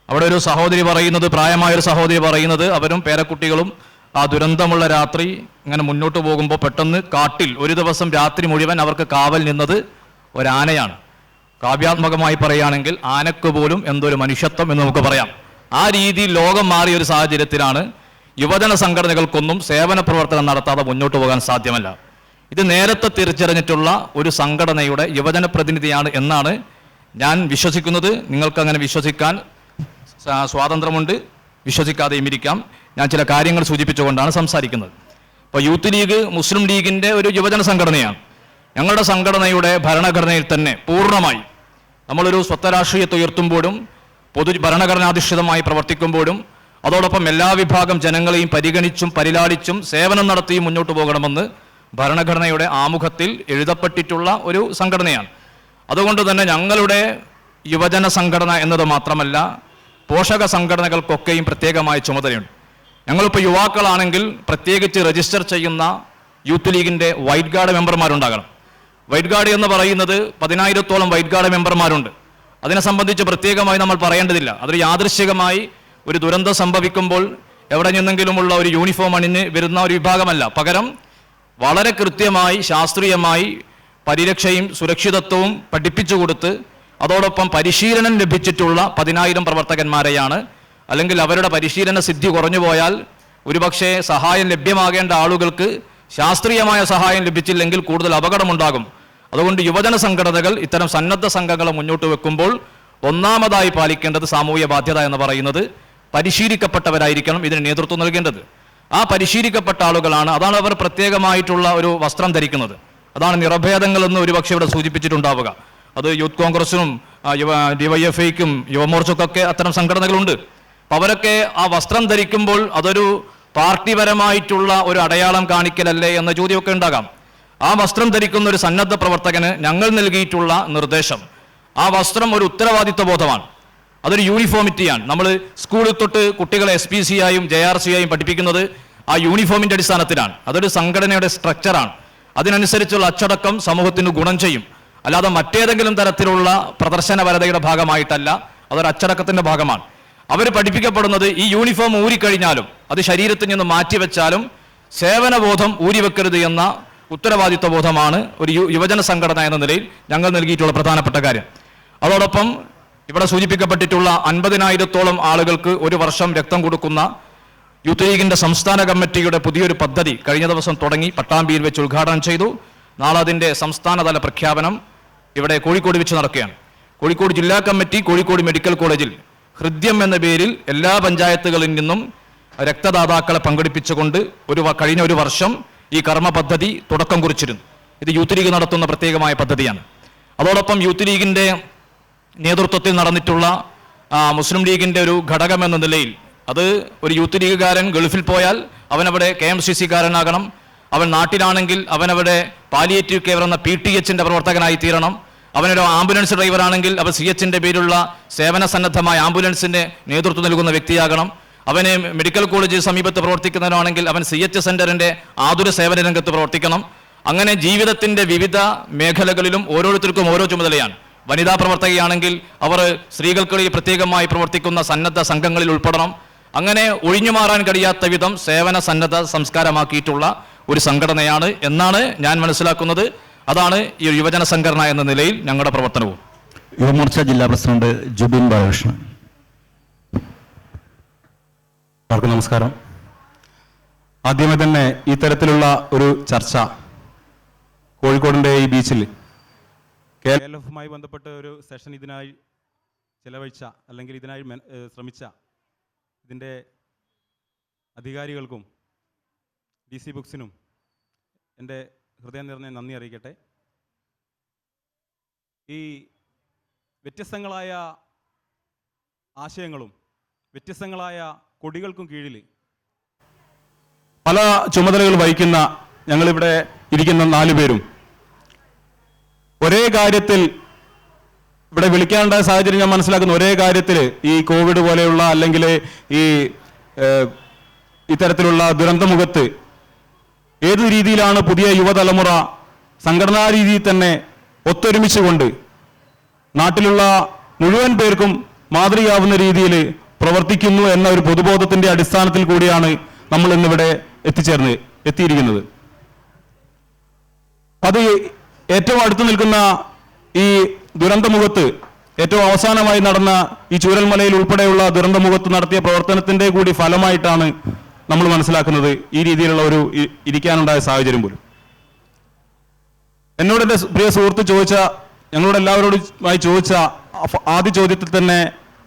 അവിടെ ഒരു സഹോദരി പറയുന്നത്, പ്രായമായൊരു സഹോദരി പറയുന്നത്, അവരും പേരക്കുട്ടികളും ആ ദുരന്തമുള്ള രാത്രി ഇങ്ങനെ മുന്നോട്ട് പോകുമ്പോൾ പെട്ടെന്ന് കാട്ടിൽ ഒരു ദിവസം രാത്രി മുഴുവൻ അവർക്ക് കാവൽ നിന്നത് ഒരാനയാണ്. കാവ്യാത്മകമായി പറയുകയാണെങ്കിൽ ആനക്ക് പോലും എന്തൊരു മനുഷ്യത്വം എന്ന് നമുക്ക് പറയാം. ആ രീതിയിൽ ലോകം മാറിയ ഒരു സാഹചര്യത്തിലാണ് യുവജന സംഘടനകൾക്കൊന്നും സേവന പ്രവർത്തനം നടത്താതെ മുന്നോട്ട് പോകാൻ സാധ്യമല്ല. ഇത് നേരത്തെ തിരിച്ചറിഞ്ഞിട്ടുള്ള ഒരു സംഘടനയുടെ യുവജന പ്രതിനിധിയാണ് എന്നാണ് ഞാൻ വിശ്വസിക്കുന്നത്. നിങ്ങൾക്കങ്ങനെ വിശ്വസിക്കാൻ സ്വാതന്ത്ര്യമുണ്ട്, വിശ്വസിക്കാതെയും ഇരിക്കാം. ഞാൻ ചില കാര്യങ്ങൾ സൂചിപ്പിച്ചുകൊണ്ടാണ് സംസാരിക്കുന്നത്. ഇപ്പോൾ യൂത്ത് ലീഗ് മുസ്ലിം ലീഗിൻ്റെ ഒരു യുവജന സംഘടനയാണ്. ഞങ്ങളുടെ സംഘടനയുടെ ഭരണഘടനയിൽ തന്നെ പൂർണ്ണമായി നമ്മളൊരു സ്വത്വരാഷ്ട്രീയത്തെ ഉയർത്തുമ്പോഴും ഭരണഘടനാധിഷ്ഠിതമായി പ്രവർത്തിക്കുമ്പോഴും അതോടൊപ്പം എല്ലാ വിഭാഗം ജനങ്ങളെയും പരിഗണിച്ചും പരിലാളിച്ചും സേവനം നടത്തിയും മുന്നോട്ട് പോകണമെന്ന് ഭരണഘടനയുടെ ആമുഖത്തിൽ എഴുതപ്പെട്ടിട്ടുള്ള ഒരു സംഘടനയാണ്. അതുകൊണ്ട് തന്നെ ഞങ്ങളുടെ യുവജന സംഘടന എന്നത് മാത്രമല്ല, പോഷക സംഘടനകൾക്കൊക്കെയും പ്രത്യേകമായ ചുമതലയുണ്ട്. ഞങ്ങളിപ്പോൾ യുവാക്കളാണെങ്കിൽ പ്രത്യേകിച്ച് രജിസ്റ്റർ ചെയ്യുന്ന യൂത്ത് ലീഗിൻ്റെ വൈറ്റ് ഗാർഡ് മെമ്പർമാരുണ്ടാകണം. വൈറ്റ് ഗാർഡ് എന്ന് പറയുന്നത് 10,000-ഓളം വൈറ്റ് ഗാർഡ് മെമ്പർമാരുണ്ട്. അതിനെ സംബന്ധിച്ച് പ്രത്യേകമായി നമ്മൾ പറയേണ്ടതില്ല. അതൊരു യാദൃശ്ചികമായി ഒരു ദുരന്തം സംഭവിക്കുമ്പോൾ എവിടെ നിന്നെങ്കിലുമുള്ള ഒരു യൂണിഫോം അണിഞ്ഞ് വരുന്ന ഒരു വിഭാഗമല്ല. പകരം വളരെ കൃത്യമായി ശാസ്ത്രീയമായി പരിരക്ഷയും സുരക്ഷിതത്വവും പഠിപ്പിച്ചു കൊടുത്ത് അതോടൊപ്പം പരിശീലനം ലഭിച്ചിട്ടുള്ള 10,000 പ്രവർത്തകന്മാരെയാണ്. അല്ലെങ്കിൽ അവരുടെ പരിശീലന സിദ്ധി കുറഞ്ഞു പോയാൽ ഒരുപക്ഷെ സഹായം ലഭ്യമാകേണ്ട ആളുകൾക്ക് ശാസ്ത്രീയമായ സഹായം ലഭിച്ചില്ലെങ്കിൽ കൂടുതൽ അപകടമുണ്ടാകും. അതുകൊണ്ട് യുവജന സംഘടനകൾ ഇത്തരം സന്നദ്ധ സംഘങ്ങളെ മുന്നോട്ട് വെക്കുമ്പോൾ ഒന്നാമതായി പാലിക്കേണ്ടത് സാമൂഹ്യ ബാധ്യത എന്ന് പറയുന്നത് പരിശീലിക്കപ്പെട്ടവരായിരിക്കണം ഇതിന് നേതൃത്വം നൽകേണ്ടത്. ആ പരിശീലിക്കപ്പെട്ട ആളുകളാണ്. അതാണ് അവർ പ്രത്യേകമായിട്ടുള്ള ഒരു വസ്ത്രം ധരിക്കുന്നത്. അതാണ് നിറഭേദങ്ങളെന്ന് ഒരുപക്ഷെ ഇവിടെ സൂചിപ്പിച്ചിട്ടുണ്ടാവുക. അത് യൂത്ത് കോൺഗ്രസിനും DYFIക്കും യുവമോർച്ചക്കൊക്കെ അത്തരം സംഘടനകളുണ്ട്. അപ്പം അവരൊക്കെ ആ വസ്ത്രം ധരിക്കുമ്പോൾ അതൊരു പാർട്ടിപരമായിട്ടുള്ള ഒരു അടയാളം കാണിക്കലല്ലേ എന്ന ചോദ്യമൊക്കെ ഉണ്ടാകാം. ആ വസ്ത്രം ധരിക്കുന്ന ഒരു സന്നദ്ധ പ്രവർത്തകന് ഞങ്ങൾ നൽകിയിട്ടുള്ള നിർദ്ദേശം, ആ വസ്ത്രം ഒരു ഉത്തരവാദിത്വ ബോധമാണ്, അതൊരു യൂണിഫോമിറ്റിയാണ്. നമ്മൾ സ്കൂളിൽ തൊട്ട് കുട്ടികളെ SPC ആയും JRC ആയും പഠിപ്പിക്കുന്നത് ആ യൂണിഫോമിൻ്റെ അടിസ്ഥാനത്തിലാണ്. അതൊരു സംഘടനയുടെ സ്ട്രക്ചറാണ്. അതിനനുസരിച്ചുള്ള അച്ചടക്കം സമൂഹത്തിന് ഗുണം ചെയ്യും. അല്ലാതെ മറ്റേതെങ്കിലും തരത്തിലുള്ള പ്രദർശനപരതയുടെ ഭാഗമായിട്ടല്ല, അതൊരു അച്ചടക്കത്തിൻ്റെ ഭാഗമാണ്. അവർ പഠിപ്പിക്കപ്പെടുന്നത് ഈ യൂണിഫോം ഊരിക്കഴിഞ്ഞാലും അത് ശരീരത്തിൽ നിന്ന് മാറ്റിവെച്ചാലും സേവനബോധം ഊരിവെക്കരുത് എന്ന ഉത്തരവാദിത്വ ബോധമാണ് ഒരു യുവജന സംഘടന എന്ന നിലയിൽ ഞങ്ങൾ നൽകിയിട്ടുള്ള പ്രധാനപ്പെട്ട കാര്യം. അതോടൊപ്പം ഇവിടെ സൂചിപ്പിക്കപ്പെട്ടിട്ടുള്ള 50,000-ഓളം ആളുകൾക്ക് ഒരു വർഷം രക്തം കൊടുക്കുന്ന യൂത്ത് ലീഗിന്റെ സംസ്ഥാന കമ്മിറ്റിയുടെ പുതിയൊരു പദ്ധതി കഴിഞ്ഞ ദിവസം തുടങ്ങി പട്ടാമ്പിയിൽ വെച്ച് ഉദ്ഘാടനം ചെയ്തു. നാളെ അതിന്റെ സംസ്ഥാനതല പ്രഖ്യാപനം ഇവിടെ കോഴിക്കോട് വെച്ച് നടക്കുകയാണ്. കോഴിക്കോട് ജില്ലാ കമ്മിറ്റി കോഴിക്കോട് മെഡിക്കൽ കോളേജിൽ ഹൃദ്യം എന്ന പേരിൽ എല്ലാ പഞ്ചായത്തുകളിൽ നിന്നും രക്തദാതാക്കളെ പങ്കെടുപ്പിച്ചുകൊണ്ട് കഴിഞ്ഞ ഒരു വർഷം ഈ കർമ്മ പദ്ധതി തുടക്കം കുറിച്ചിരുന്നു. ഇത് യൂത്ത് ലീഗ് നടത്തുന്ന പ്രത്യേകമായ പദ്ധതിയാണ്. അതോടൊപ്പം യൂത്ത് ലീഗിന്റെ നേതൃത്വത്തിൽ നടന്നിട്ടുള്ള മുസ്ലിം ലീഗിന്റെ ഒരു ഘടകം എന്ന നിലയിൽ അത് ഒരു യൂത്ത് ലീഗുകാരൻ ഗൾഫിൽ പോയാൽ അവനവിടെ KMCC-കാരനാകണം, അവൻ നാട്ടിലാണെങ്കിൽ അവനവിടെ പാലിയേറ്റീവ് കെയർ എന്ന PTH-ന്റെ പ്രവർത്തകനായി തീരണം, അവനൊരു ആംബുലൻസ് ഡ്രൈവറാണെങ്കിൽ അവൻ CH-ന്റെ പേരിലുള്ള സേവന സന്നദ്ധമായ ആംബുലൻസിന്റെ നേതൃത്വം നൽകുന്ന വ്യക്തിയാകണം, അവന് മെഡിക്കൽ കോളേജ് സമീപത്ത് പ്രവർത്തിക്കുന്നവനാണെങ്കിൽ അവൻ CH സെന്ററിന്റെ ആതുര സേവന രംഗത്ത് പ്രവർത്തിക്കണം. അങ്ങനെ ജീവിതത്തിന്റെ വിവിധ മേഖലകളിലും ഓരോരുത്തർക്കും ഓരോ ചുമതലയാണ്. വനിതാ പ്രവർത്തകയാണെങ്കിൽ അവർ സ്ത്രീകൾക്ക് പ്രത്യേകമായി പ്രവർത്തിക്കുന്ന സന്നദ്ധ സംഘങ്ങളിൽ ഉൾപ്പെടണം. അങ്ങനെ ഒഴിഞ്ഞു മാറാൻ കഴിയാത്ത വിധം സേവന സന്നദ്ധ സംസ്കാരമാക്കിയിട്ടുള്ള ഒരു സംഘടനയാണ് എന്നാണ് ഞാൻ മനസ്സിലാക്കുന്നത്. അതാണ് ഈ യുവജന സംഘടന എന്ന നിലയിൽ ഞങ്ങളുടെ പ്രവർത്തനവും. യുവമോർച്ച ജില്ലാ പ്രസിഡന്റ് ജുബിൻ ബാലകൃഷ്ണൻ. എല്ലാവർക്കും നമസ്കാരം. ആദ്യമേ തന്നെ ഈ തരത്തിലുള്ള ഒരു ചർച്ച കോഴിക്കോടിൻ്റെ ഈ ബീച്ചിൽ KLF-മായി ബന്ധപ്പെട്ട ഒരു സെഷൻ ഇതിനായി ചെലവഴിച്ച അല്ലെങ്കിൽ ഇതിനായി ശ്രമിച്ച ഇതിൻ്റെ അധികാരികൾക്കും DC ബുക്സിനും എൻ്റെ ഹൃദയം നിറഞ്ഞ നന്ദി അറിയിക്കട്ടെ. ഈ വ്യത്യസ്തങ്ങളായ ആശയങ്ങളും വ്യത്യസ്തങ്ങളായ കൊടികൾക്കും കീഴിൽ പല ചുമതലകൾ വഹിക്കുന്ന ഞങ്ങളിവിടെ ഇരിക്കുന്ന 4 പേരും ഒരേ കാര്യത്തിൽ ഇവിടെ വിളിക്കാനുണ്ടായ സാഹചര്യം ഞാൻ മനസ്സിലാക്കുന്ന ഒരേ കാര്യത്തിൽ ഈ കോവിഡ് പോലെയുള്ള അല്ലെങ്കിൽ ഈ ഇത്തരത്തിലുള്ള ദുരന്തമുഖത്ത് ഏതു രീതിയിലാണ് പുതിയ യുവതലമുറ സംഘടനാ രീതിയിൽ തന്നെ ഒത്തൊരുമിച്ചുകൊണ്ട് നാട്ടിലുള്ള മുഴുവൻ പേർക്കും മാതൃകയാവുന്ന രീതിയിൽ പ്രവർത്തിക്കുന്നു എന്ന ഒരു പൊതുബോധത്തിന്റെ അടിസ്ഥാനത്തിൽ കൂടിയാണ് നമ്മൾ ഇന്നിവിടെ എത്തിയിരിക്കുന്നത്. അത് ഏറ്റവും അടുത്ത് നിൽക്കുന്ന ഈ ദുരന്തമുഖത്ത് ഏറ്റവും അവസാനമായി നടന്ന ഈ ചൂരൽമലയിൽ ഉൾപ്പെടെയുള്ള ദുരന്തമുഖത്ത് നടത്തിയ പ്രവർത്തനത്തിന്റെ കൂടി ഫലമായിട്ടാണ് നമ്മൾ മനസ്സിലാക്കുന്നത് ഈ രീതിയിലുള്ള ഒരു ഇരിക്കാനുണ്ടായ സാഹചര്യം പോലും. എന്നോട് എൻ്റെ പ്രിയ സുഹൃത്ത് ഞങ്ങളോട് എല്ലാവരോടുമായി ചോദിച്ച ആദ്യ ചോദ്യത്തിൽ തന്നെ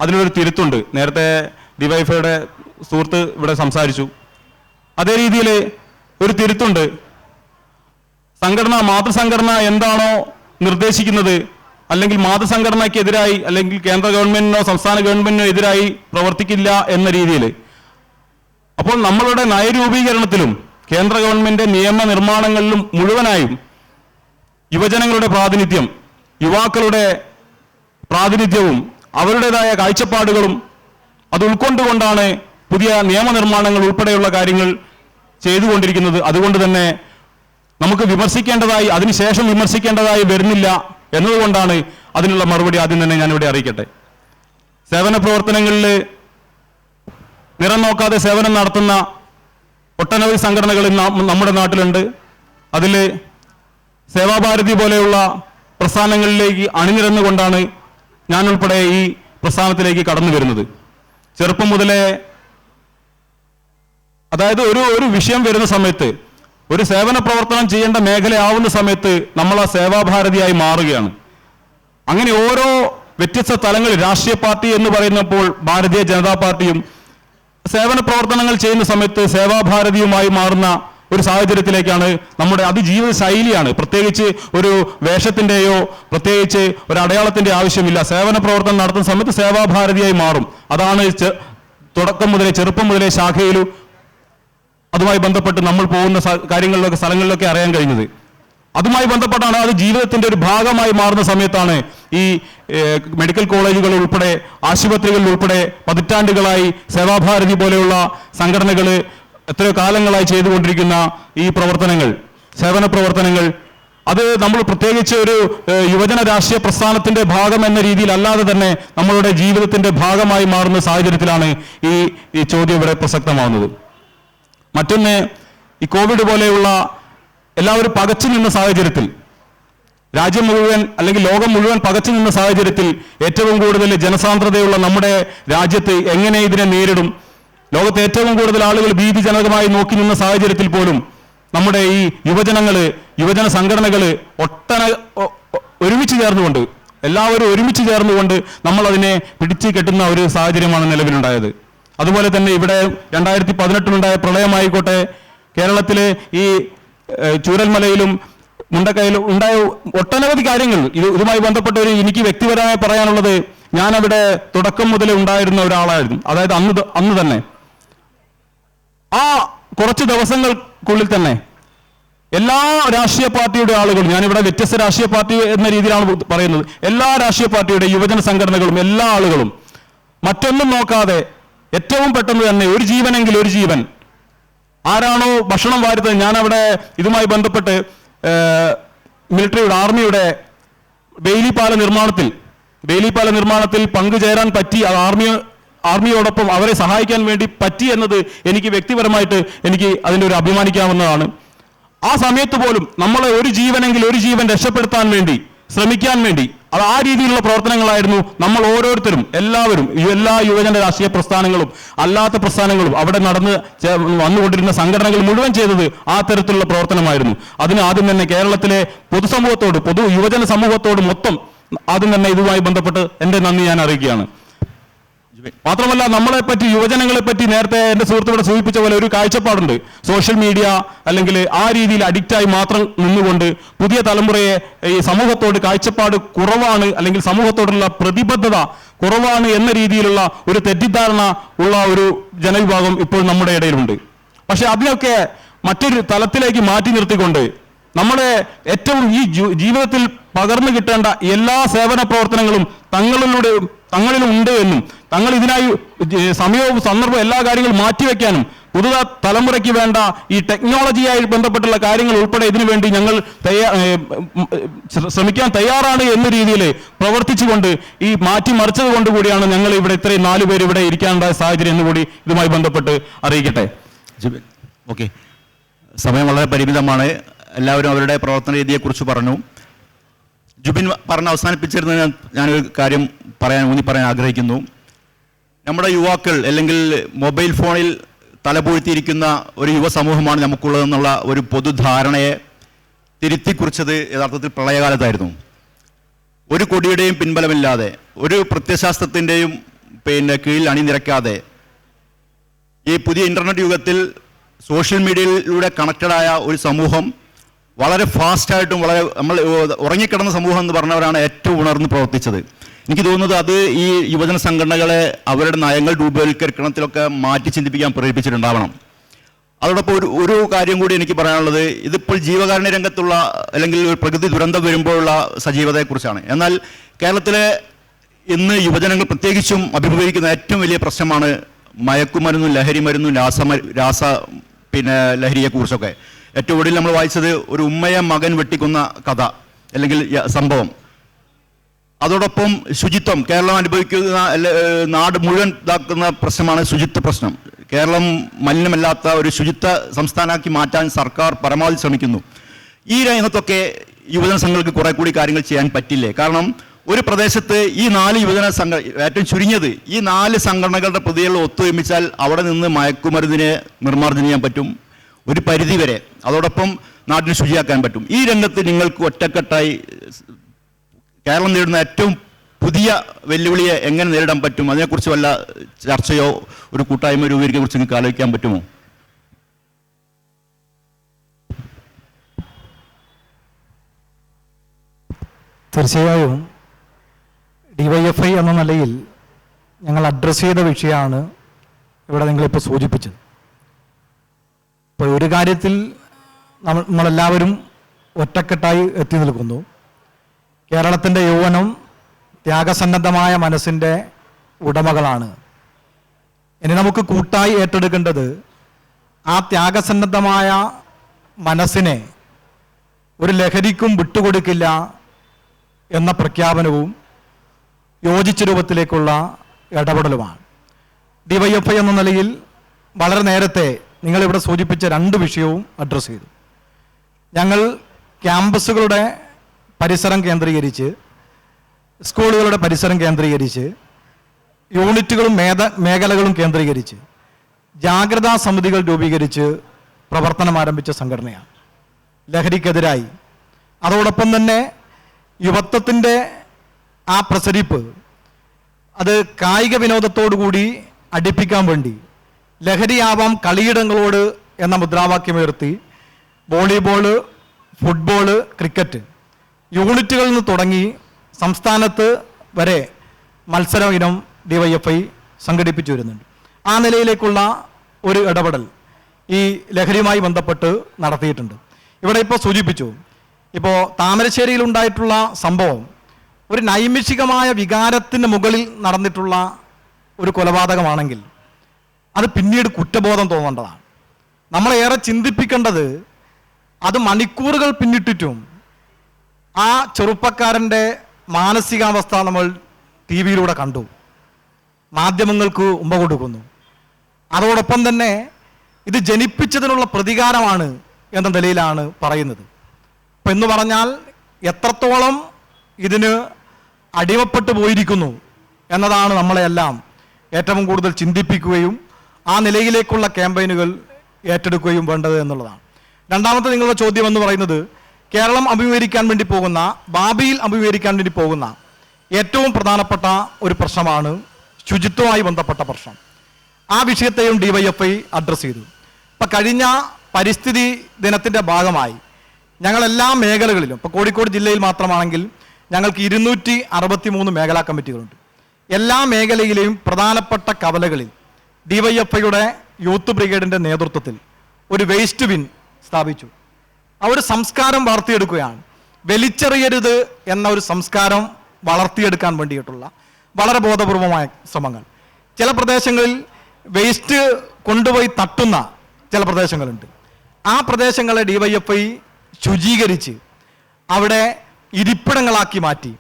അതിലൊരു തിരുത്തുണ്ട്. നേരത്തെ ഡിവൈഫൈയുടെ സുഹൃത്ത് ഇവിടെ സംസാരിച്ചു. അതേ രീതിയിൽ ഒരു തിരുത്തുണ്ട്. മാതൃസംഘടന എന്താണോ നിർദ്ദേശിക്കുന്നത് അല്ലെങ്കിൽ മാതൃസംഘടനയ്ക്കെതിരായി അല്ലെങ്കിൽ കേന്ദ്ര ഗവൺമെന്റിനോ സംസ്ഥാന ഗവൺമെന്റിനോ എതിരായി പ്രവർത്തിക്കില്ല എന്ന രീതിയിൽ. അപ്പോൾ നമ്മളുടെ നയരൂപീകരണത്തിലും കേന്ദ്ര ഗവൺമെന്റ് നിയമനിർമ്മാണങ്ങളിലും മുഴുവനായും യുവജനങ്ങളുടെ പ്രാതിനിധ്യം, യുവാക്കളുടെ പ്രാതിനിധ്യവും അവരുടേതായ കാഴ്ചപ്പാടുകളും അത് ഉൾക്കൊണ്ടുകൊണ്ടാണ് പുതിയ നിയമനിർമ്മാണങ്ങൾ ഉൾപ്പെടെയുള്ള കാര്യങ്ങൾ ചെയ്തുകൊണ്ടിരിക്കുന്നത്. അതുകൊണ്ട് തന്നെ നമുക്ക് അതിനുശേഷം വിമർശിക്കേണ്ടതായി വരുന്നില്ല എന്നതുകൊണ്ടാണ് അതിനുള്ള മറുപടി ആദ്യം തന്നെ ഞാനിവിടെ അറിയിക്കട്ടെ. സേവന പ്രവർത്തനങ്ങളിൽ നിറം നോക്കാതെ സേവനം നടത്തുന്ന ഒട്ടനവധി സംഘടനകൾ നമ്മുടെ നാട്ടിലുണ്ട്. അതിൽ സേവാഭാരതി പോലെയുള്ള പ്രസ്ഥാനങ്ങളിലേക്ക് അണിനിരന്നുകൊണ്ടാണ് ഞാൻ ഉൾപ്പെടെ ഈ പ്രസ്ഥാനത്തിലേക്ക് കടന്നു വരുന്നത്. ചെറുപ്പം മുതലേ, അതായത് ഒരു വിഷയം വരുന്ന സമയത്ത്, ഒരു സേവന പ്രവർത്തനം ചെയ്യേണ്ട മേഖലയാവുന്ന സമയത്ത് നമ്മൾ ആ സേവാഭാരതിയായി മാറുകയാണ്. അങ്ങനെ ഓരോ വ്യത്യസ്ത തലങ്ങളിൽ രാഷ്ട്രീയ പാർട്ടി എന്ന് പറയുന്നപ്പോൾ ഭാരതീയ ജനതാ പാർട്ടിയും സേവന പ്രവർത്തനങ്ങൾ ചെയ്യുന്ന സമയത്ത് സേവാഭാരതിയുമായി മാറുന്ന ഒരു സാഹചര്യത്തിലേക്കാണ് നമ്മുടെ ജീവിത ശൈലിയാണ്. പ്രത്യേകിച്ച് ഒരു വേഷത്തിന്റെയോ പ്രത്യേകിച്ച് ഒരു അടയാളത്തിന്റെ ആവശ്യമില്ല. സേവന പ്രവർത്തനം നടത്തുന്ന സമയത്ത് സേവാഭാരതിയായി മാറും. അതാണ് ചെറുപ്പം മുതലേ ശാഖയിലും അതുമായി ബന്ധപ്പെട്ട് നമ്മൾ പോകുന്ന സ്ഥലങ്ങളിലൊക്കെ അറിയാൻ കഴിഞ്ഞത്. അതുമായി ബന്ധപ്പെട്ടാണ് അത് ജീവിതത്തിന്റെ ഒരു ഭാഗമായി മാറുന്ന സമയത്താണ് ഈ മെഡിക്കൽ കോളേജുകൾ ഉൾപ്പെടെ ആശുപത്രികളിൽ ഉൾപ്പെടെ പതിറ്റാണ്ടുകളായി സേവാഭാരതി പോലെയുള്ള സംഘടനകൾ എത്രയോ കാലങ്ങളായി ചെയ്തുകൊണ്ടിരിക്കുന്ന ഈ പ്രവർത്തനങ്ങൾ, സേവന പ്രവർത്തനങ്ങൾ, അത് നമ്മൾ പ്രത്യേകിച്ച് ഒരു യുവജന രാഷ്ട്രീയ പ്രസ്ഥാനത്തിന്റെ ഭാഗം എന്ന രീതിയിൽ അല്ലാതെ തന്നെ നമ്മളുടെ ജീവിതത്തിന്റെ ഭാഗമായി മാറുന്ന സാഹചര്യത്തിലാണ് ഈ ചോദ്യം ഇവിടെ പ്രസക്തമാവുന്നത്. മറ്റൊന്ന്, ഈ കോവിഡ് പോലെയുള്ള എല്ലാവരും പകച്ചു നിന്ന സാഹചര്യത്തിൽ രാജ്യം മുഴുവൻ അല്ലെങ്കിൽ ലോകം മുഴുവൻ പകച്ചു നിന്ന സാഹചര്യത്തിൽ ഏറ്റവും കൂടുതൽ ജനസാന്ദ്രതയുള്ള നമ്മുടെ രാജ്യത്ത് എങ്ങനെ ഇതിനെ നേരിടും? ലോകത്തെ ഏറ്റവും കൂടുതൽ ആളുകൾ ഭീതിജനകമായി നോക്കി നിന്ന സാഹചര്യത്തിൽ പോലും നമ്മുടെ ഈ യുവജന സംഘടനകൾ ഒരുമിച്ച് ചേർന്നുകൊണ്ട്, എല്ലാവരും ഒരുമിച്ച് ചേർന്നുകൊണ്ട് നമ്മൾ അതിനെ പിടിച്ചു കെട്ടുന്ന ഒരു സാഹചര്യമാണ് നിലവിലുണ്ടായത്. അതുപോലെ തന്നെ ഇവിടെ 2018 പ്രളയമായിക്കോട്ടെ, കേരളത്തിലെ ഈ ചൂരൽമലയിലും മുണ്ടക്കയിലും ഉണ്ടായ ഒട്ടനവധി കാര്യങ്ങൾ ഇതുമായി ബന്ധപ്പെട്ട എനിക്ക് വ്യക്തിപരമായി പറയാനുള്ളത്, ഞാനവിടെ തുടക്കം മുതലേ ഉണ്ടായിരുന്ന ഒരാളായിരുന്നു. അതായത് അന്ന് തന്നെ ആ കുറച്ച് ദിവസങ്ങൾക്കുള്ളിൽ തന്നെ എല്ലാ രാഷ്ട്രീയ പാർട്ടിയുടെ ആളുകളും, ഞാനിവിടെ വ്യത്യസ്ത രാഷ്ട്രീയ പാർട്ടി എന്ന രീതിയിലാണ് പറയുന്നത്, എല്ലാ രാഷ്ട്രീയ പാർട്ടിയുടെ യുവജന സംഘടനകളും എല്ലാ ആളുകളും മറ്റൊന്നും നോക്കാതെ ഏറ്റവും പെട്ടെന്ന് തന്നെ ഒരു ജീവനെങ്കിൽ ഒരു ജീവൻ, ആരാണോ ഭക്ഷണം വാരുന്നത്, ഞാനവിടെ ഇതുമായി ബന്ധപ്പെട്ട് മിലിറ്ററിയുടെ ആർമിയുടെ ബെയിലിപ്പാല നിർമ്മാണത്തിൽ പങ്കുചേരാൻ പറ്റി, അത് ആർമിയോടൊപ്പം അവരെ സഹായിക്കാൻ വേണ്ടി പറ്റി എന്നത് എനിക്ക് വ്യക്തിപരമായിട്ട് എനിക്ക് അതിൻ്റെ ഒരു അഭിമാനിക്കാവുന്നതാണ്. ആ സമയത്ത് പോലും നമ്മളെ ഒരു ജീവനെങ്കിൽ ഒരു ജീവൻ രക്ഷപ്പെടുത്താൻ വേണ്ടി ശ്രമിക്കാൻ വേണ്ടി അത് ആ രീതിയിലുള്ള പ്രവർത്തനങ്ങളായിരുന്നു നമ്മൾ ഓരോരുത്തരും എല്ലാവരും എല്ലാ യുവജന രാഷ്ട്രീയ പ്രസ്ഥാനങ്ങളും അല്ലാത്ത പ്രസ്ഥാനങ്ങളും അവിടെ വന്നുകൊണ്ടിരുന്ന സംഘടനകൾ മുഴുവൻ ചെയ്തത് ആ തരത്തിലുള്ള പ്രവർത്തനമായിരുന്നു. അതിന് ആദ്യം തന്നെ കേരളത്തിലെ യുവജന സമൂഹത്തോട് മൊത്തം ആദ്യം തന്നെ ഇതുമായി ബന്ധപ്പെട്ട് എൻ്റെ നന്ദി ഞാൻ അറിയിക്കുകയാണ്. മാത്രമല്ല, നമ്മളെപ്പറ്റി യുവജനങ്ങളെപ്പറ്റി നേരത്തെ എൻ്റെ സുഹൃത്തുക്കളെ സൂചിപ്പിച്ച പോലെ ഒരു കാഴ്ചപ്പാടുണ്ട്. സോഷ്യൽ മീഡിയ അല്ലെങ്കിൽ ആ രീതിയിൽ അഡിക്റ്റായി മാത്രം നിന്നുകൊണ്ട് പുതിയ തലമുറയെ ഈ സമൂഹത്തോട് കാഴ്ചപ്പാട് കുറവാണ് അല്ലെങ്കിൽ സമൂഹത്തോടുള്ള പ്രതിബദ്ധത കുറവാണ് എന്ന രീതിയിലുള്ള ഒരു തെറ്റിദ്ധാരണ ഉള്ള ഒരു ജനവിഭാഗം ഇപ്പോൾ നമ്മുടെ ഇടയിലുണ്ട്. പക്ഷെ അതിനൊക്കെ മറ്റൊരു തലത്തിലേക്ക് മാറ്റി നിർത്തിക്കൊണ്ട് നമ്മളെ ഏറ്റവും ഈ ജീവിതത്തിൽ പകർന്നു കിട്ടേണ്ട എല്ലാ സേവന പ്രവർത്തനങ്ങളും തങ്ങളിലും ഉണ്ട് എന്നും തങ്ങൾ ഇതിനായി സമയവും സന്ദർഭവും എല്ലാ കാര്യങ്ങളും മാറ്റിവെക്കാനും പുതിയ തലമുറയ്ക്ക് വേണ്ട ഈ ടെക്നോളജിയായി ബന്ധപ്പെട്ടുള്ള കാര്യങ്ങൾ ഉൾപ്പെടെ ഇതിനു വേണ്ടി ഞങ്ങൾ ശ്രമിക്കാൻ തയ്യാറാണ് എന്ന രീതിയിൽ പ്രവർത്തിച്ചുകൊണ്ട് ഈ മാറ്റിമറിച്ചത് കൊണ്ട് കൂടിയാണ് ഞങ്ങൾ ഇവിടെ ഇത്രയും 4 പേര് ഇവിടെ ഇരിക്കാനുണ്ടായ സാഹചര്യം എന്നുകൂടി ഇതുമായി ബന്ധപ്പെട്ട് അറിയിക്കട്ടെ. ഓക്കെ, സമയം വളരെ പരിമിതമാണ്. എല്ലാവരും അവരുടെ പ്രവർത്തന രീതിയെക്കുറിച്ച് പറഞ്ഞു. ജുബിൻ പറഞ്ഞ് അവസാനിപ്പിച്ചിരുന്നതിന് ഞാനൊരു കാര്യം ഊന്നി പറയാൻ ആഗ്രഹിക്കുന്നു. നമ്മുടെ യുവാക്കൾ അല്ലെങ്കിൽ മൊബൈൽ ഫോണിൽ തലപൂഴ്ത്തിയിരിക്കുന്ന ഒരു യുവസമൂഹമാണ് നമുക്കുള്ളതെന്നുള്ള ഒരു പൊതുധാരണയെ തിരുത്തിക്കുറിച്ചത് യഥാർത്ഥത്തിൽ പ്രളയകാലത്തായിരുന്നു. ഒരു കൊടിയുടെയും പിൻബലമില്ലാതെ, ഒരു പ്രത്യയശാസ്ത്രത്തിൻ്റെയും കീഴിൽ അണിനിരക്കാതെ ഈ പുതിയ ഇൻ്റർനെറ്റ് യുഗത്തിൽ സോഷ്യൽ മീഡിയയിലൂടെ കണക്റ്റഡായ ഒരു സമൂഹം വളരെ ഫാസ്റ്റായിട്ടും വളരെ നമ്മൾ ഉറങ്ങിക്കിടന്ന സമൂഹം എന്ന് പറഞ്ഞവരാണ് ഏറ്റവും ഉണർന്ന് പ്രവർത്തിച്ചത്. എനിക്ക് തോന്നുന്നത് അത് ഈ യുവജന സംഘടനകളെ അവരുടെ നയങ്ങൾ രൂപവൽക്കരിക്കണത്തിലൊക്കെ മാറ്റി ചിന്തിപ്പിക്കാൻ പ്രേരിപ്പിച്ചിട്ടുണ്ടാവണം. അതോടൊപ്പം ഒരു കാര്യം കൂടി എനിക്ക് പറയാനുള്ളത്, ഇതിപ്പോൾ ജീവകാരുണ്യ രംഗത്തുള്ള അല്ലെങ്കിൽ ഒരു പ്രകൃതി ദുരന്തം വരുമ്പോഴുള്ള സജീവതയെക്കുറിച്ചാണ്. എന്നാൽ കേരളത്തിലെ ഇന്ന് യുവജനങ്ങൾ പ്രത്യേകിച്ചും അഭിമുഖീകരിക്കുന്ന ഏറ്റവും വലിയ പ്രശ്നമാണ് മയക്കുമരുന്നും ലഹരിമരുന്നും ലഹരിയെക്കുറിച്ചൊക്കെ. ഏറ്റവും ഒടുവിൽ നമ്മൾ വായിച്ചത് ഒരു ഉമ്മയെ മകൻ വെട്ടിക്കുന്ന കഥ അല്ലെങ്കിൽ സംഭവം. അതോടൊപ്പം ശുചിത്വം, കേരളം അനുഭവിക്കുന്ന നാട് മുഴുവൻ ഇതാക്കുന്ന പ്രശ്നമാണ് ശുചിത്വ പ്രശ്നം. കേരളം മലിനമല്ലാത്ത ഒരു ശുചിത്വ സംസ്ഥാനമാക്കി മാറ്റാൻ സർക്കാർ പരമാവധി ശ്രമിക്കുന്നു. ഈ രംഗത്തൊക്കെ യുവജന സംഘങ്ങൾക്ക് കുറെ കൂടി കാര്യങ്ങൾ ചെയ്യാൻ പറ്റില്ലേ? കാരണം ഒരു പ്രദേശത്ത് ഈ 4 യുവജന ഏറ്റവും ചുരുങ്ങിയത് ഈ 4 സംഘടനകളുടെ പ്രതികൾ ഒത്തൊരുമിച്ചാൽ അവിടെ നിന്ന് മയക്കുമരുന്നിനെ നിർമ്മാർജ്ജനം ചെയ്യാൻ പറ്റും ഒരു പരിധിവരെ. അതോടൊപ്പം നാട്ടിന് ശുചിയാക്കാൻ പറ്റും. ഈ രംഗത്ത് നിങ്ങൾക്ക് ഒറ്റക്കെട്ടായി കേരളം നേരിടുന്ന ഏറ്റവും പുതിയ വെല്ലുവിളിയെ എങ്ങനെ നേരിടാൻ പറ്റും, അതിനെക്കുറിച്ച് വല്ല ചർച്ചയോ ഒരു കൂട്ടായ്മ രൂപീകരിക്കാൻ കുറിച്ച് നിങ്ങൾക്ക് ആലോചിക്കാൻ പറ്റുമോ? തീർച്ചയായും DYFI എന്ന നിലയിൽ ഞങ്ങൾ അഡ്രസ്സ് ചെയ്ത വിഷയമാണ് ഇവിടെ നിങ്ങളിപ്പോൾ സൂചിപ്പിച്ചത്. ഇപ്പോൾ ഒരു കാര്യത്തിൽ നമ്മളെല്ലാവരും ഒറ്റക്കെട്ടായി എത്തി നിൽക്കുന്നു. കേരളത്തിൻ്റെ യൗവനം ത്യാഗസന്നദ്ധമായ മനസ്സിൻ്റെ ഉടമകളാണ്. ഇനി നമുക്ക് കൂട്ടായി ഏറ്റെടുക്കേണ്ടത് ആ ത്യാഗസന്നദ്ധമായ മനസ്സിനെ ഒരു ലഹരിക്കും വിട്ടുകൊടുക്കില്ല എന്ന പ്രഖ്യാപനവും യോജിച്ച രൂപത്തിലേക്കുള്ള ഇടപെടലുമാണ്. DYFI എന്ന നിലയിൽ വളരെ നേരത്തെ നിങ്ങളിവിടെ സൂചിപ്പിച്ച 2 വിഷയവും അഡ്രസ്സ് ചെയ്തു. ഞങ്ങൾ ക്യാമ്പസുകളുടെ പരിസരം കേന്ദ്രീകരിച്ച്, സ്കൂളുകളുടെ പരിസരം കേന്ദ്രീകരിച്ച്, യൂണിറ്റുകളും മേഖലകളും കേന്ദ്രീകരിച്ച് ജാഗ്രതാ സമിതികൾ രൂപീകരിച്ച് പ്രവർത്തനം ആരംഭിച്ച സംഘടനയാണ് ലഹരിക്കെതിരായി. അതോടൊപ്പം തന്നെ യുവത്വത്തിൻ്റെ ആ പ്രസരിപ്പ് അത് കായിക വിനോദത്തോടുകൂടി അടുപ്പിക്കാൻ വേണ്ടി ലഹരിയാവാം കളിയിടങ്ങളോട് എന്ന മുദ്രാവാക്യമുയർത്തി വോളിബോള്, ഫുട്ബോള്, ക്രിക്കറ്റ് യൂണിറ്റുകളിൽ നിന്ന് തുടങ്ങി സംസ്ഥാനത്ത് വരെ മത്സര ഇനം DYFI സംഘടിപ്പിച്ചു വരുന്നുണ്ട്. ആ നിലയിലേക്കുള്ള ഒരു ഇടപെടൽ ഈ ലഹരിയുമായി ബന്ധപ്പെട്ട് നടത്തിയിട്ടുണ്ട്. ഇവിടെ ഇപ്പോൾ സൂചിപ്പിച്ചു, ഇപ്പോൾ താമരശ്ശേരിയിലുണ്ടായിട്ടുള്ള സംഭവം ഒരു നൈമിഷികമായ വികാരത്തിന് മുകളിൽ നടന്നിട്ടുള്ള ഒരു കൊലപാതകമാണെങ്കിൽ അത് പിന്നീട് കുറ്റബോധം തോന്നേണ്ടതാണ്. നമ്മളേറെ ചിന്തിപ്പിക്കേണ്ടത് അത് മണിക്കൂറുകൾ പിന്നിട്ടിട്ടും ആ ചെറുപ്പക്കാരൻ്റെ മാനസികാവസ്ഥ നമ്മൾ TV കണ്ടു, മാധ്യമങ്ങൾക്ക് ഉമ്പ കൊടുക്കുന്നു. അതോടൊപ്പം തന്നെ ഇത് ജനിപ്പിച്ചതിനുള്ള പ്രതികാരമാണ് എന്ന നിലയിലാണ് പറയുന്നത്. അപ്പം എന്ന് പറഞ്ഞാൽ എത്രത്തോളം ഇതിന് അടിമപ്പെട്ടു പോയിരിക്കുന്നു എന്നതാണ് നമ്മളെല്ലാം ഏറ്റവും കൂടുതൽ ചിന്തിപ്പിക്കുകയും ആ നിലയിലേക്കുള്ള ക്യാമ്പയിനുകൾ ഏറ്റെടുക്കുകയും വേണ്ടത് എന്നുള്ളതാണ്. രണ്ടാമത്തെ നിങ്ങളുടെ ചോദ്യം എന്ന് പറയുന്നത് കേരളം അഭിമുഖീകരിക്കാൻ വേണ്ടി പോകുന്ന, ഭാവിയിൽ അഭിമുഖീകരിക്കാൻ വേണ്ടി പോകുന്ന ഏറ്റവും പ്രധാനപ്പെട്ട ഒരു പ്രശ്നമാണ് ശുചിത്വവുമായി ബന്ധപ്പെട്ട പ്രശ്നം. ആ വിഷയത്തെയും DYFI അഡ്രസ്സ് ചെയ്തു. ഇപ്പം കഴിഞ്ഞ പരിസ്ഥിതി ദിനത്തിൻ്റെ ഭാഗമായി ഞങ്ങളെല്ലാ മേഖലകളിലും, ഇപ്പോൾ കോഴിക്കോട് ജില്ലയിൽ മാത്രമാണെങ്കിൽ ഞങ്ങൾക്ക് 263 മേഖലാ കമ്മിറ്റികളുണ്ട്. എല്ലാ മേഖലയിലെയും പ്രധാനപ്പെട്ട കവലകളിൽ DYFIയുടെ യൂത്ത് ബ്രിഗേഡിൻ്റെ നേതൃത്വത്തിൽ ഒരു വേസ്റ്റ് ബിൻ സ്ഥാപിച്ചു. ആ ഒരു സംസ്കാരം വളർത്തിയെടുക്കുകയാണ്. വലിച്ചെറിയരുത് എന്ന ഒരു സംസ്കാരം വളർത്തിയെടുക്കാൻ വേണ്ടിയിട്ടുള്ള വളരെ ബോധപൂർവമായ ശ്രമങ്ങൾ. ചില പ്രദേശങ്ങളിൽ വേസ്റ്റ് കൊണ്ടുപോയി തട്ടുന്ന ചില പ്രദേശങ്ങളുണ്ട്. ആ പ്രദേശങ്ങളെ DYFI ശുചീകരിച്ച് അവിടെ ഇരിപ്പിടങ്ങളാക്കി മാറ്റി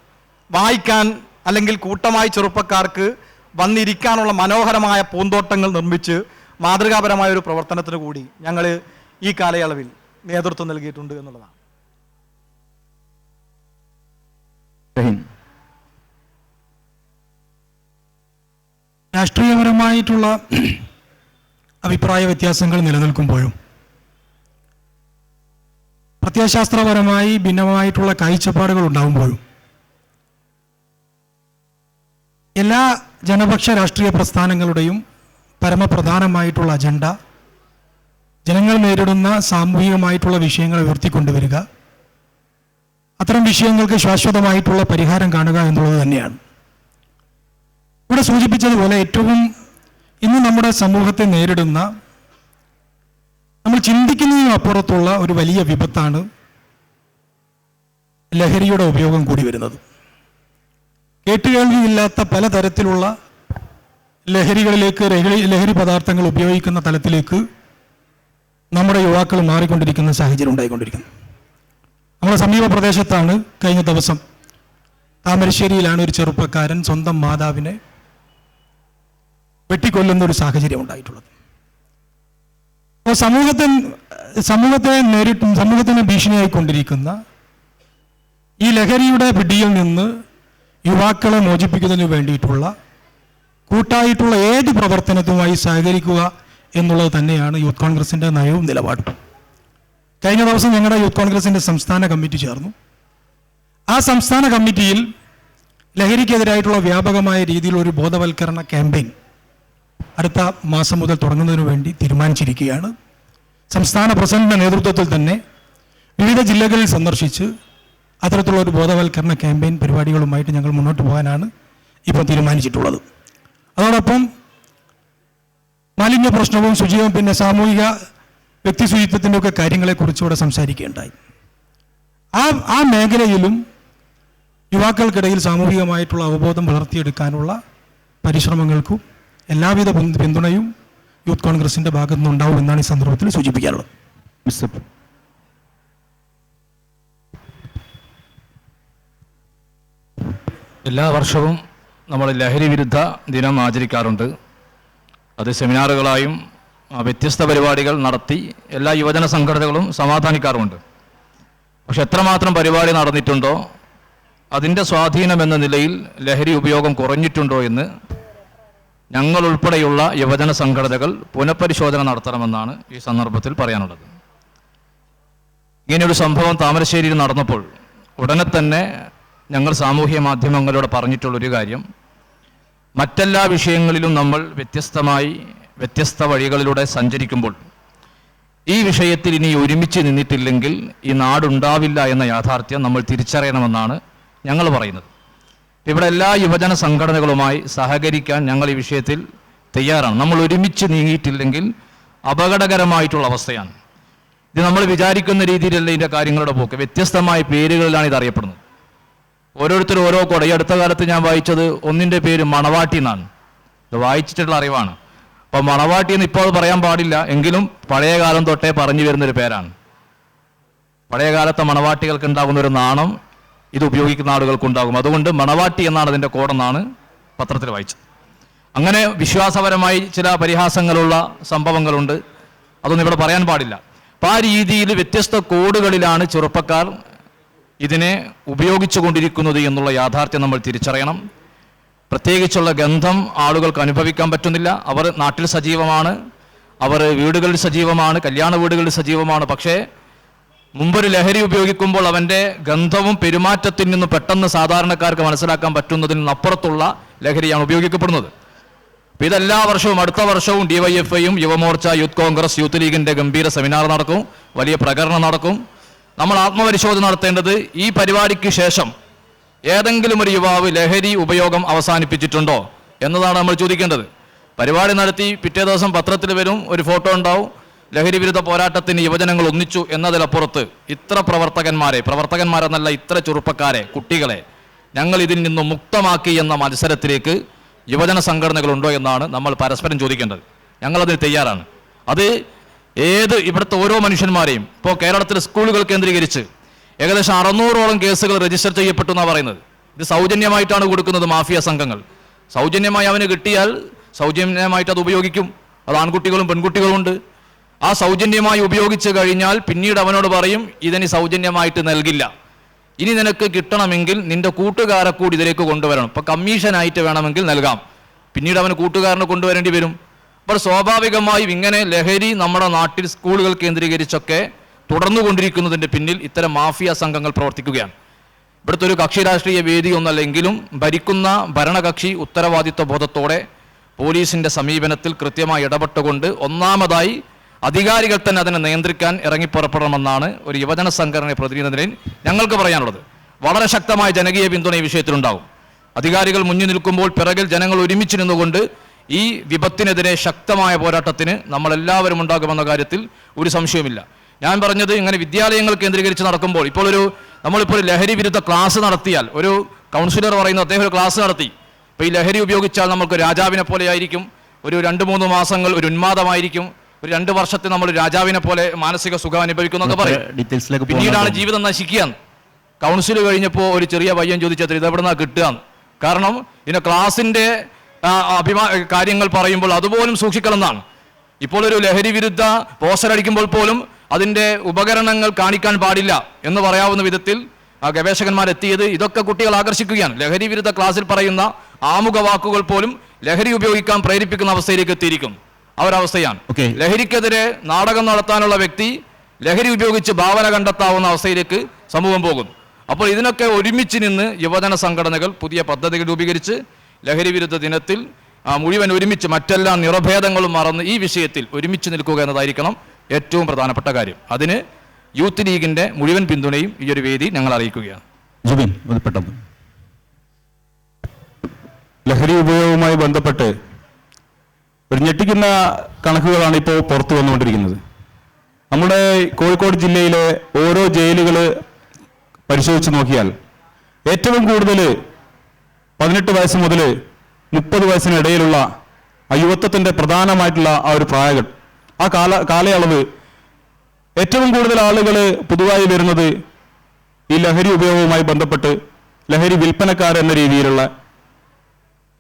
വായിക്കാൻ അല്ലെങ്കിൽ കൂട്ടമായി ചെറുപ്പക്കാർക്ക് വന്നിരിക്കാനുള്ള മനോഹരമായ പൂന്തോട്ടങ്ങൾ നിർമ്മിച്ച് മാതൃകാപരമായ ഒരു പ്രവർത്തനത്തിന് കൂടി ഞങ്ങൾ ഈ കാലയളവിൽ നേതൃത്വം നൽകിയിട്ടുണ്ട് എന്നുള്ളതാണ്. രാഷ്ട്രീയപരമായിട്ടുള്ള അഭിപ്രായ വ്യത്യാസങ്ങൾ നിലനിൽക്കുമ്പോഴും പ്രത്യയശാസ്ത്രപരമായി ഭിന്നമായിട്ടുള്ള കാഴ്ചപ്പാടുകൾ ഉണ്ടാകുമ്പോഴും എല്ലാ ജനപക്ഷ രാഷ്ട്രീയ പ്രസ്ഥാനങ്ങളുടെയും പരമപ്രധാനമായിട്ടുള്ള അജണ്ട ജനങ്ങൾ നേരിടുന്ന സാമൂഹികമായിട്ടുള്ള വിഷയങ്ങൾ ഉയർത്തിക്കൊണ്ടുവരിക, അത്തരം വിഷയങ്ങൾക്ക് ശാശ്വതമായിട്ടുള്ള പരിഹാരം കാണുക എന്നുള്ളത് തന്നെയാണ്. ഇവിടെ സൂചിപ്പിച്ചതുപോലെ ഏറ്റവും ഇന്ന് നമ്മുടെ സമൂഹത്തെ നേരിടുന്ന, നമ്മൾ ചിന്തിക്കുന്നതിനും അപ്പുറത്തുള്ള ഒരു വലിയ വിപത്താണ് ലഹരിയുടെ ഉപയോഗം കൂടി വരുന്നത്. കേട്ടുകേൾവിയില്ലാത്ത പലതരത്തിലുള്ള ലഹരികളിലേക്ക്, ലഹരി പദാർത്ഥങ്ങൾ ഉപയോഗിക്കുന്ന തലത്തിലേക്ക് നമ്മുടെ യുവാക്കൾ മാറിക്കൊണ്ടിരിക്കുന്ന സാഹചര്യം ഉണ്ടായിക്കൊണ്ടിരിക്കുന്നു. നമ്മുടെ സമീപ പ്രദേശത്താണ് കഴിഞ്ഞ ദിവസം താമരശ്ശേരിയിലാണ് ഒരു ചെറുപ്പക്കാരൻ സ്വന്തം മാതാവിനെ വെട്ടിക്കൊല്ലുന്ന ഒരു സാഹചര്യം ഉണ്ടായിട്ടുള്ളത്. അപ്പോൾ സമൂഹത്തിന് ഭീഷണിയായിക്കൊണ്ടിരിക്കുന്ന ഈ ലഹരിയുടെ പിടിയിൽ നിന്ന് യുവാക്കളെ മോചിപ്പിക്കുന്നതിന് വേണ്ടിയിട്ടുള്ള കൂട്ടായിട്ടുള്ള ഏത് പ്രവർത്തനത്തുമായി സഹകരിക്കുക എന്നുള്ളത് തന്നെയാണ് യൂത്ത് കോൺഗ്രസിൻ്റെ നയവും നിലപാടും. കഴിഞ്ഞ ദിവസം ഞങ്ങളുടെ യൂത്ത് കോൺഗ്രസിൻ്റെ സംസ്ഥാന കമ്മിറ്റി ചേർന്നു. ആ സംസ്ഥാന കമ്മിറ്റിയിൽ ലഹരിക്കെതിരായിട്ടുള്ള വ്യാപകമായ രീതിയിലൊരു ബോധവൽക്കരണ ക്യാമ്പയിൻ അടുത്ത മാസം മുതൽ തുടങ്ങുന്നതിന് വേണ്ടി തീരുമാനിച്ചിരിക്കുകയാണ്. സംസ്ഥാന പ്രസിഡന്റിൻ്റെ നേതൃത്വത്തിൽ തന്നെ വിവിധ ജില്ലകളിൽ സന്ദർശിച്ച് അത്തരത്തിലുള്ള ഒരു ബോധവൽക്കരണ ക്യാമ്പയിൻ പരിപാടികളുമായിട്ട് ഞങ്ങൾ മുന്നോട്ട് പോകാനാണ് ഇപ്പോൾ തീരുമാനിച്ചിട്ടുള്ളത്. അതോടൊപ്പം മാലിന്യ പ്രശ്നവും ശുചിത്വവും പിന്നെ സാമൂഹിക വ്യക്തി ശുചിത്വത്തിൻ്റെ ഒക്കെ കാര്യങ്ങളെക്കുറിച്ചുകൂടെ സംസാരിക്കുകയുണ്ടായി. ആ മേഖലയിലും യുവാക്കൾക്കിടയിൽ സാമൂഹികമായിട്ടുള്ള അവബോധം വളർത്തിയെടുക്കാനുള്ള പരിശ്രമങ്ങൾക്കും എല്ലാവിധ പിന്തുണയും യൂത്ത് കോൺഗ്രസിൻ്റെ ഭാഗത്തു നിന്നുണ്ടാവുമെന്നാണ് ഈ സന്ദർഭത്തിൽ സൂചിപ്പിക്കാനുള്ളത്. എല്ലാ വർഷവും നമ്മൾ ലഹരി വിരുദ്ധ ദിനം ആചരിക്കാറുണ്ട്. അത് സെമിനാറുകളായും വ്യത്യസ്ത പരിപാടികൾ നടത്തി എല്ലാ യുവജന സംഘടനകളും സമാധാനിക്കാറുമുണ്ട്. പക്ഷെ എത്രമാത്രം പരിപാടി നടന്നിട്ടുണ്ടോ അതിൻ്റെ സ്വാധീനം എന്ന നിലയിൽ ലഹരി ഉപയോഗം കുറഞ്ഞിട്ടുണ്ടോ എന്ന് ഞങ്ങൾ ഉൾപ്പെടെയുള്ള യുവജന സംഘടനകൾ പുനഃപരിശോധന നടത്തണമെന്നാണ് ഈ സന്ദർഭത്തിൽ പറയാനുള്ളത്. ഇങ്ങനെയൊരു സംഭവം താമരശ്ശേരിയിൽ നടന്നപ്പോൾ ഉടനെ തന്നെ ഞങ്ങൾ സാമൂഹ്യ മാധ്യമങ്ങളോട് പറഞ്ഞിട്ടുള്ളൊരു കാര്യം, മറ്റെല്ലാ വിഷയങ്ങളിലും നമ്മൾ വ്യത്യസ്ത വഴികളിലൂടെ സഞ്ചരിക്കുമ്പോൾ ഈ വിഷയത്തിൽ ഇനി ഒരുമിച്ച് നിന്നിട്ടില്ലെങ്കിൽ ഈ നാടുണ്ടാവില്ല എന്ന യാഥാർത്ഥ്യം നമ്മൾ തിരിച്ചറിയണമെന്നാണ് ഞങ്ങൾ പറയുന്നത്. ഇവിടെ എല്ലാ യുവജന സംഘടനകളുമായി സഹകരിക്കാൻ ഞങ്ങൾ ഈ വിഷയത്തിൽ തയ്യാറാണ്. നമ്മൾ ഒരുമിച്ച് നീങ്ങിയിട്ടില്ലെങ്കിൽ അപകടകരമായിട്ടുള്ള അവസ്ഥയാണ്. ഇത് നമ്മൾ വിചാരിക്കുന്ന രീതിയിലല്ല ഇതിൻ്റെ കാര്യങ്ങളുടെ പോക്ക്. വ്യത്യസ്തമായ പേരുകളിലാണ് ഇത് അറിയപ്പെടുന്നത്. ഓരോരുത്തരും ഓരോ കോട. ഈ അടുത്ത കാലത്ത് ഞാൻ വായിച്ചത് ഒന്നിൻ്റെ പേര് മണവാട്ടി എന്നാണ്. ഇത് വായിച്ചിട്ടുള്ള അറിവാണ്. അപ്പോൾ മണവാട്ടി എന്ന് ഇപ്പോൾ പറയാൻ പാടില്ല, എങ്കിലും പഴയ കാലം തൊട്ടേ പറഞ്ഞു വരുന്നൊരു പേരാണ്. പഴയ കാലത്തെ മണവാട്ടികൾക്ക് ഉണ്ടാകുന്ന ഒരു നാണം ഇത് ഉപയോഗിക്കുന്ന ആളുകൾക്കുണ്ടാകും. അതുകൊണ്ട് മണവാട്ടി എന്നാണ് അതിൻ്റെ കോഡെന്നാണ് പത്രത്തിൽ വായിച്ചത്. അങ്ങനെ വിശ്വാസപരമായി ചില പരിഹാസങ്ങളുള്ള സംഭവങ്ങളുണ്ട്, അതൊന്നും ഇവിടെ പറയാൻ പാടില്ല. അപ്പോൾ ആ രീതിയിൽ വ്യത്യസ്ത കോഡുകളിലാണ് ചെറുപ്പക്കാർ ഇതിനെ ഉപയോഗിച്ചു കൊണ്ടിരിക്കുന്നത് എന്നുള്ള യാഥാർത്ഥ്യം നമ്മൾ തിരിച്ചറിയണം. പ്രത്യേകിച്ചുള്ള ഗന്ധം ആളുകൾക്ക് അനുഭവിക്കാൻ പറ്റുന്നില്ല. അവർ നാട്ടിൽ സജീവമാണ്, അവർ വീടുകളിൽ സജീവമാണ്, കല്യാണ വീടുകളിൽ സജീവമാണ്. പക്ഷേ മുമ്പൊരു ലഹരി ഉപയോഗിക്കുമ്പോൾ അവൻ്റെ ഗന്ധവും പെരുമാറ്റത്തിൽ നിന്ന് പെട്ടെന്ന് സാധാരണക്കാർക്ക് മനസ്സിലാക്കാൻ പറ്റുന്നതിൽ നിന്നപ്പുറത്തുള്ള ലഹരിയാണ് ഉപയോഗിക്കപ്പെടുന്നത്. അപ്പോൾ ഇതെല്ലാ വർഷവും അടുത്ത വർഷവും DYFIയും യുവമോർച്ച, യൂത്ത് കോൺഗ്രസ്, യൂത്ത് ലീഗിൻ്റെ ഗംഭീര സെമിനാർ നടക്കും, വലിയ പ്രകടനം നടക്കും. നമ്മൾ ആത്മപരിശോധന നടത്തേണ്ടത് ഈ പരിപാടിക്ക് ശേഷം ഏതെങ്കിലും ഒരു യുവാവ് ലഹരി ഉപയോഗം അവസാനിപ്പിച്ചിട്ടുണ്ടോ എന്നതാണ് നമ്മൾ ചോദിക്കേണ്ടത്. പരിപാടി നടത്തി പിറ്റേ ദിവസം പത്രത്തിൽ വരും, ഒരു ഫോട്ടോ ഉണ്ടാവും, ലഹരി വിരുദ്ധ പോരാട്ടത്തിന് യുവജനങ്ങൾ ഒന്നിച്ചു എന്നതിലപ്പുറത്ത് ഇത്ര പ്രവർത്തകന്മാരെന്നല്ല ഇത്ര ചെറുപ്പക്കാരെ, കുട്ടികളെ ഞങ്ങൾ ഇതിൽ നിന്നും മുക്തമാക്കി എന്ന മത്സരത്തിലേക്ക് യുവജന സംഘടനകളുണ്ടോ എന്നാണ് നമ്മൾ പരസ്പരം ചോദിക്കേണ്ടത്. ഞങ്ങളതിന് തയ്യാറാണ്. അത് ഇവിടുത്തെ ഓരോ മനുഷ്യന്മാരെയും, ഇപ്പോൾ കേരളത്തിലെ സ്കൂളുകൾ കേന്ദ്രീകരിച്ച് ഏകദേശം 600ഓളം കേസുകൾ രജിസ്റ്റർ ചെയ്യപ്പെട്ടു എന്നാണ് പറയുന്നത്. ഇത് സൗജന്യമായിട്ടാണ് കൊടുക്കുന്നത് മാഫിയ സംഘങ്ങൾ. സൗജന്യമായി അവന് കിട്ടിയാൽ സൗജന്യമായിട്ട് അത് ഉപയോഗിക്കും. അത് ആൺകുട്ടികളും പെൺകുട്ടികളും ഉണ്ട്. ആ സൗജന്യമായി ഉപയോഗിച്ച് കഴിഞ്ഞാൽ പിന്നീട് അവനോട് പറയും, ഇതിന് സൗജന്യമായിട്ട് നൽകില്ല, ഇനി നിനക്ക് കിട്ടണമെങ്കിൽ നിന്റെ കൂട്ടുകാരെ കൂടി ഇതിലേക്ക് കൊണ്ടുവരണം, ഇപ്പം കമ്മീഷനായിട്ട് വേണമെങ്കിൽ നൽകാം. പിന്നീട് അവന് കൂട്ടുകാരനെ കൊണ്ടുവരേണ്ടി വരും. അപ്പോൾ സ്വാഭാവികമായും ഇങ്ങനെ ലഹരി നമ്മുടെ നാട്ടിൽ സ്കൂളുകൾ കേന്ദ്രീകരിച്ചൊക്കെ തുടർന്നുകൊണ്ടിരിക്കുന്നതിൻ്റെ പിന്നിൽ ഇത്തരം മാഫിയ സംഘങ്ങൾ പ്രവർത്തിക്കുകയാണ്. ഇവിടുത്തെ ഒരു കക്ഷി രാഷ്ട്രീയ വേദി ഒന്നല്ലെങ്കിലും ഭരിക്കുന്ന ഭരണകക്ഷി ഉത്തരവാദിത്വ ബോധത്തോടെ പോലീസിൻ്റെ സമീപനത്തിൽ കൃത്യമായി ഇടപെട്ടുകൊണ്ട് ഒന്നാമതായി അധികാരികൾ തന്നെ അതിനെ നിയന്ത്രിക്കാൻ ഇറങ്ങിപ്പുറപ്പെടണമെന്നാണ് ഒരു യുവജന സംഘടനയെ പ്രതിനിധിയിൽ ഞങ്ങൾക്ക് പറയാനുള്ളത്. വളരെ ശക്തമായ ജനകീയ പിന്തുണ ഈ വിഷയത്തിലുണ്ടാകും. അധികാരികൾ മുന്നിൽ നിൽക്കുമ്പോൾ പിറകിൽ ജനങ്ങൾ ഒരുമിച്ച് നിന്നുകൊണ്ട് ഈ വിപത്തിനെതിരെ ശക്തമായ പോരാട്ടത്തിന് നമ്മളെല്ലാവരും ഉണ്ടാകുമെന്ന കാര്യത്തിൽ ഒരു സംശയവുമില്ല. ഞാൻ പറഞ്ഞത് ഇങ്ങനെ വിദ്യാലയങ്ങൾ കേന്ദ്രീകരിച്ച് നടക്കുമ്പോൾ നമ്മളിപ്പോൾ ഒരു ലഹരി വിരുദ്ധ ക്ലാസ് നടത്തിയാൽ, ഒരു കൗൺസിലർ പറയുന്നു അദ്ദേഹം ഒരു ക്ലാസ് നടത്തി, ഇപ്പോൾ ഈ ലഹരി ഉപയോഗിച്ചാൽ നമുക്ക് രാജാവിനെ പോലെ ആയിരിക്കും, ഒരു 2-3 മാസങ്ങൾ ഒരു ഉന്മാദമായിരിക്കും, ഒരു 2 വർഷത്തെ നമ്മൾ രാജാവിനെ പോലെ മാനസിക സുഖം അനുഭവിക്കുന്നൊക്കെ പറയും, പിന്നീടാണ് ജീവിതം നശിക്കുക. കൗൺസിൽ കഴിഞ്ഞപ്പോൾ ഒരു ചെറിയ പയ്യൻ ചോദിച്ചത് ഇതെവിടുന്നാ കിട്ടുക. കാരണം ഇതിൻ്റെ ക്ലാസിൻ്റെ കാര്യങ്ങൾ പറയുമ്പോൾ അതുപോലും സൂക്ഷിക്കണമെന്നാണ്. ഇപ്പോൾ ഒരു ലഹരി വിരുദ്ധ പോസ്റ്റർ അടിക്കുമ്പോൾ പോലും അതിൻ്റെ ഉപകരണങ്ങൾ കാണിക്കാൻ പാടില്ല എന്ന് പറയാവുന്ന വിധത്തിൽ ഗവേഷകന്മാരെത്തിയത് ഇതൊക്കെ കുട്ടികൾ ആകർഷിക്കുകയാണ്. ലഹരി വിരുദ്ധ ക്ലാസ്സിൽ പറയുന്ന ആമുഖ വാക്കുകൾ പോലും ലഹരി ഉപയോഗിക്കാൻ പ്രേരിപ്പിക്കുന്ന അവസ്ഥയിലേക്ക് എത്തിയിരിക്കും. അവരവസ്ഥയാണ്. ലഹരിക്കെതിരെ നാടകം നടത്താനുള്ള വ്യക്തി ലഹരി ഉപയോഗിച്ച് ഭാവന കണ്ടെത്താവുന്ന അവസ്ഥയിലേക്ക് സമൂഹം പോകുന്നു. അപ്പോൾ ഇതിനൊക്കെ ഒരുമിച്ച് നിന്ന് യുവജന സംഘടനകൾ പുതിയ പദ്ധതികൾ രൂപീകരിച്ച് ലഹരി വിരുദ്ധ ദിനത്തിൽ മുഴുവൻ ഒരുമിച്ച് മറ്റെല്ലാ നിറഭേദങ്ങളും മറന്ന് ഈ വിഷയത്തിൽ ഒരുമിച്ച് നിൽക്കുക എന്നതായിരിക്കണം ഏറ്റവും പ്രധാനപ്പെട്ട കാര്യം. അതിന് യൂത്ത് ലീഗിൻ്റെ മുഴുവൻ പിന്തുണയും ഈ ഒരു വേദി ഞങ്ങൾ അറിയിക്കുകയാണ്. ജുബിൻ, ലഹരി ഉപയോഗവുമായി ബന്ധപ്പെട്ട് ഒരു ഞെട്ടിക്കുന്ന കണക്കുകളാണ് ഇപ്പോൾ പുറത്തു വന്നുകൊണ്ടിരിക്കുന്നത്. നമ്മുടെ കോഴിക്കോട് ജില്ലയിലെ ഓരോ ജയിലുകൾ പരിശോധിച്ച് നോക്കിയാൽ ഏറ്റവും കൂടുതൽ 18 വയസ്സ് മുതൽ 30 വയസ്സിനിടയിലുള്ള യുവത്വത്തിൻ്റെ പ്രധാനമായിട്ടുള്ള ആ ഒരു പ്രായം, ആ കാലയളവ് ഏറ്റവും കൂടുതൽ ആളുകൾ പുതുതായി വരുന്നത് ഈ ലഹരി ഉപയോഗവുമായി ബന്ധപ്പെട്ട് ലഹരി വിൽപ്പനക്കാർ എന്ന രീതിയിലുള്ള,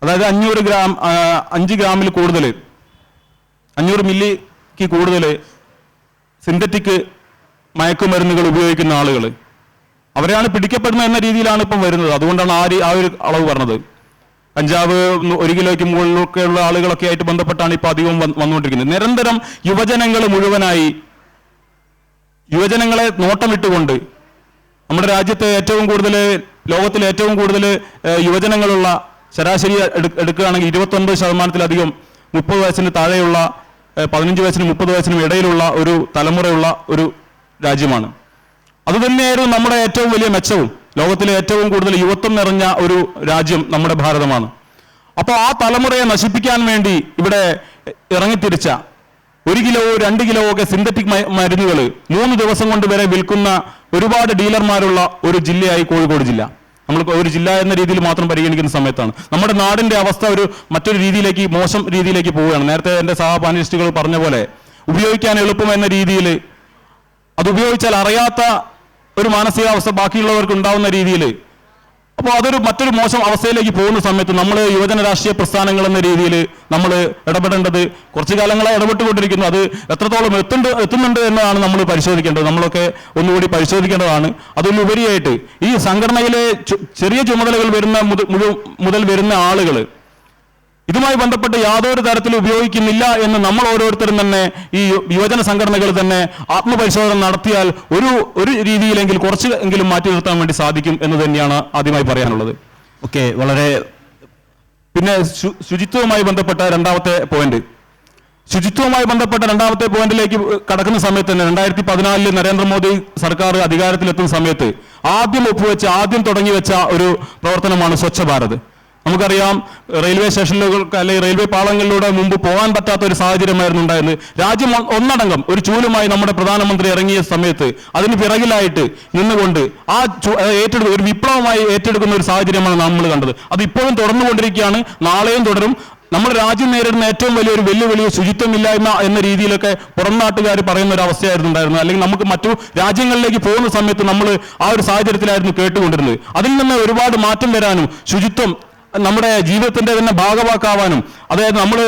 അതായത് 5 ഗ്രാമിൽ കൂടുതൽ 500 മില്ലിക്ക് കൂടുതൽ സിന്തറ്റിക് മയക്കുമരുന്നുകൾ ഉപയോഗിക്കുന്ന ആളുകൾ അവരെയാണ് പിടിക്കപ്പെടുന്നത് എന്ന രീതിയിലാണ് ഇപ്പം വരുന്നത്. അതുകൊണ്ടാണ് ആ ഒരു അളവ് പറഞ്ഞത്. കഞ്ചാവ് 1 കിലോയ്ക്ക് മുകളിലൊക്കെയുള്ള ആളുകളൊക്കെ ആയിട്ട് ബന്ധപ്പെട്ടാണ് ഇപ്പോൾ അധികം വന്നുകൊണ്ടിരിക്കുന്നത്. നിരന്തരം യുവജനങ്ങളെ നോട്ടമിട്ടുകൊണ്ട് നമ്മുടെ രാജ്യത്തെ ഏറ്റവും കൂടുതൽ, ലോകത്തിലെ ഏറ്റവും കൂടുതൽ യുവജനങ്ങളുള്ള, ശരാശരി എടുക്കുകയാണെങ്കിൽ 29%-ലധികം 30 വയസ്സിന് താഴെയുള്ള, 15 വയസ്സിനും 30 വയസ്സിനും ഇടയിലുള്ള ഒരു തലമുറയുള്ള ഒരു രാജ്യമാണ്. അതുതന്നെയായിരുന്നു നമ്മുടെ ഏറ്റവും വലിയ മെച്ചവും. ലോകത്തിലെ ഏറ്റവും കൂടുതൽ യുവത്വം നിറഞ്ഞ ഒരു രാജ്യം നമ്മുടെ ഭാരതമാണ്. അപ്പോൾ ആ തലമുറയെ നശിപ്പിക്കാൻ വേണ്ടി ഇവിടെ ഇറങ്ങിത്തിരിച്ച 1 കിലോ 2 കിലോ ഒക്കെ സിന്തറ്റിക് മരുന്നുകൾ 3 ദിവസം കൊണ്ട് വരെ വിൽക്കുന്ന ഒരുപാട് ഡീലർമാരുള്ള ഒരു ജില്ലയായി കോഴിക്കോട് ജില്ല. നമ്മൾ ഒരു ജില്ല എന്ന രീതിയിൽ മാത്രം പരിഗണിക്കുന്ന സമയത്താണ് നമ്മുടെ നാടിന്റെ അവസ്ഥ മറ്റൊരു രീതിയിലേക്ക്, മോശം രീതിയിലേക്ക് പോവുകയാണ്. നേരത്തെ എൻ്റെ സഹപാനലിസ്റ്റുകൾ പറഞ്ഞ പോലെ ഉപയോഗിക്കാൻ എളുപ്പം എന്ന രീതിയിൽ, അത് ഉപയോഗിച്ചാൽ അറിയാത്ത ഒരു മാനസികാവസ്ഥ ബാക്കിയുള്ളവർക്ക് ഉണ്ടാവുന്ന രീതിയിൽ, അപ്പോൾ മറ്റൊരു മോശം അവസ്ഥയിലേക്ക് പോകുന്ന സമയത്ത് നമ്മൾ യുവജന രാഷ്ട്രീയ പ്രസ്ഥാനങ്ങൾ എന്ന രീതിയിൽ നമ്മൾ ഇടപെടേണ്ടത്, കുറച്ചു കാലങ്ങളായി ഇടപെട്ടുകൊണ്ടിരിക്കുന്നു. അത് എത്രത്തോളം എത്തുന്നുണ്ട് എന്നതാണ് നമ്മൾ പരിശോധിക്കേണ്ടത്. നമ്മളൊക്കെ ഒന്നുകൂടി പരിശോധിക്കേണ്ടതാണ്. അതിലുപരിയായിട്ട് ഈ സംഘടനയിലെ ചെറിയ ചുമതലകൾ മുതൽ വരുന്ന ആളുകൾ ഇതുമായി ബന്ധപ്പെട്ട് യാതൊരു തരത്തിൽ ഉപയോഗിക്കുന്നില്ല എന്ന് നമ്മൾ ഓരോരുത്തരും തന്നെ, ഈ യുവജന സംഘടനകൾ തന്നെ ആത്മപരിശോധന നടത്തിയാൽ ഒരു രീതിയിലെങ്കിൽ കുറച്ച് എങ്കിലും മാറ്റി നിർത്താൻ വേണ്ടി സാധിക്കും എന്ന് തന്നെയാണ് ആദ്യമായി പറയാനുള്ളത്. ഓക്കെ, വളരെ. പിന്നെ ശുചിത്വവുമായി ബന്ധപ്പെട്ട രണ്ടാമത്തെ പോയിന്റിലേക്ക് കടക്കുന്ന സമയത്ത് തന്നെ 2014 നരേന്ദ്രമോദി സർക്കാർ അധികാരത്തിലെത്തുന്ന സമയത്ത് ആദ്യം തുടങ്ങി വെച്ച ഒരു പ്രവർത്തനമാണ് സ്വച്ഛ ഭാരത്. നമുക്കറിയാം, റെയിൽവേ സ്റ്റേഷനുകൾക്ക് അല്ലെങ്കിൽ റെയിൽവേ പാളങ്ങളിലൂടെ മുമ്പ് പോകാൻ പറ്റാത്ത ഒരു സാഹചര്യമായിരുന്നു ഉണ്ടായിരുന്നത്. രാജ്യം ഒന്നടങ്കം ഒരു ചൂലുമായി നമ്മുടെ പ്രധാനമന്ത്രി ഇറങ്ങിയ സമയത്ത് അതിന് പിറകിലായിട്ട് നിന്നുകൊണ്ട് ഒരു വിപ്ലവമായി ഏറ്റെടുക്കുന്ന ഒരു സാഹചര്യമാണ് നമ്മൾ കണ്ടത്. അത് ഇപ്പോഴും തുടർന്നുകൊണ്ടിരിക്കുകയാണ്, നാളെയും തുടരും. നമ്മുടെ രാജ്യം നേരിടുന്ന ഏറ്റവും വലിയൊരു വെല്ലുവിളി ശുചിത്വമില്ലായ്മ എന്ന രീതിയിലൊക്കെ പുറം നാട്ടുകാർ പറയുന്ന ഒരു അവസ്ഥയായിരുന്നു ഉണ്ടായിരുന്നത്. അല്ലെങ്കിൽ നമുക്ക് മറ്റു രാജ്യങ്ങളിലേക്ക് പോകുന്ന സമയത്ത് നമ്മൾ ആ ഒരു സാഹചര്യത്തിലായിരുന്നു കേട്ടുകൊണ്ടിരുന്നത്. അതിൽ നിന്ന് ഒരുപാട് മാറ്റം വരാനും ശുചിത്വം നമ്മുടെ ജീവിതത്തിന്റെ തന്നെ ഭാഗവാക്കാവാനും, അതായത് നമ്മൾ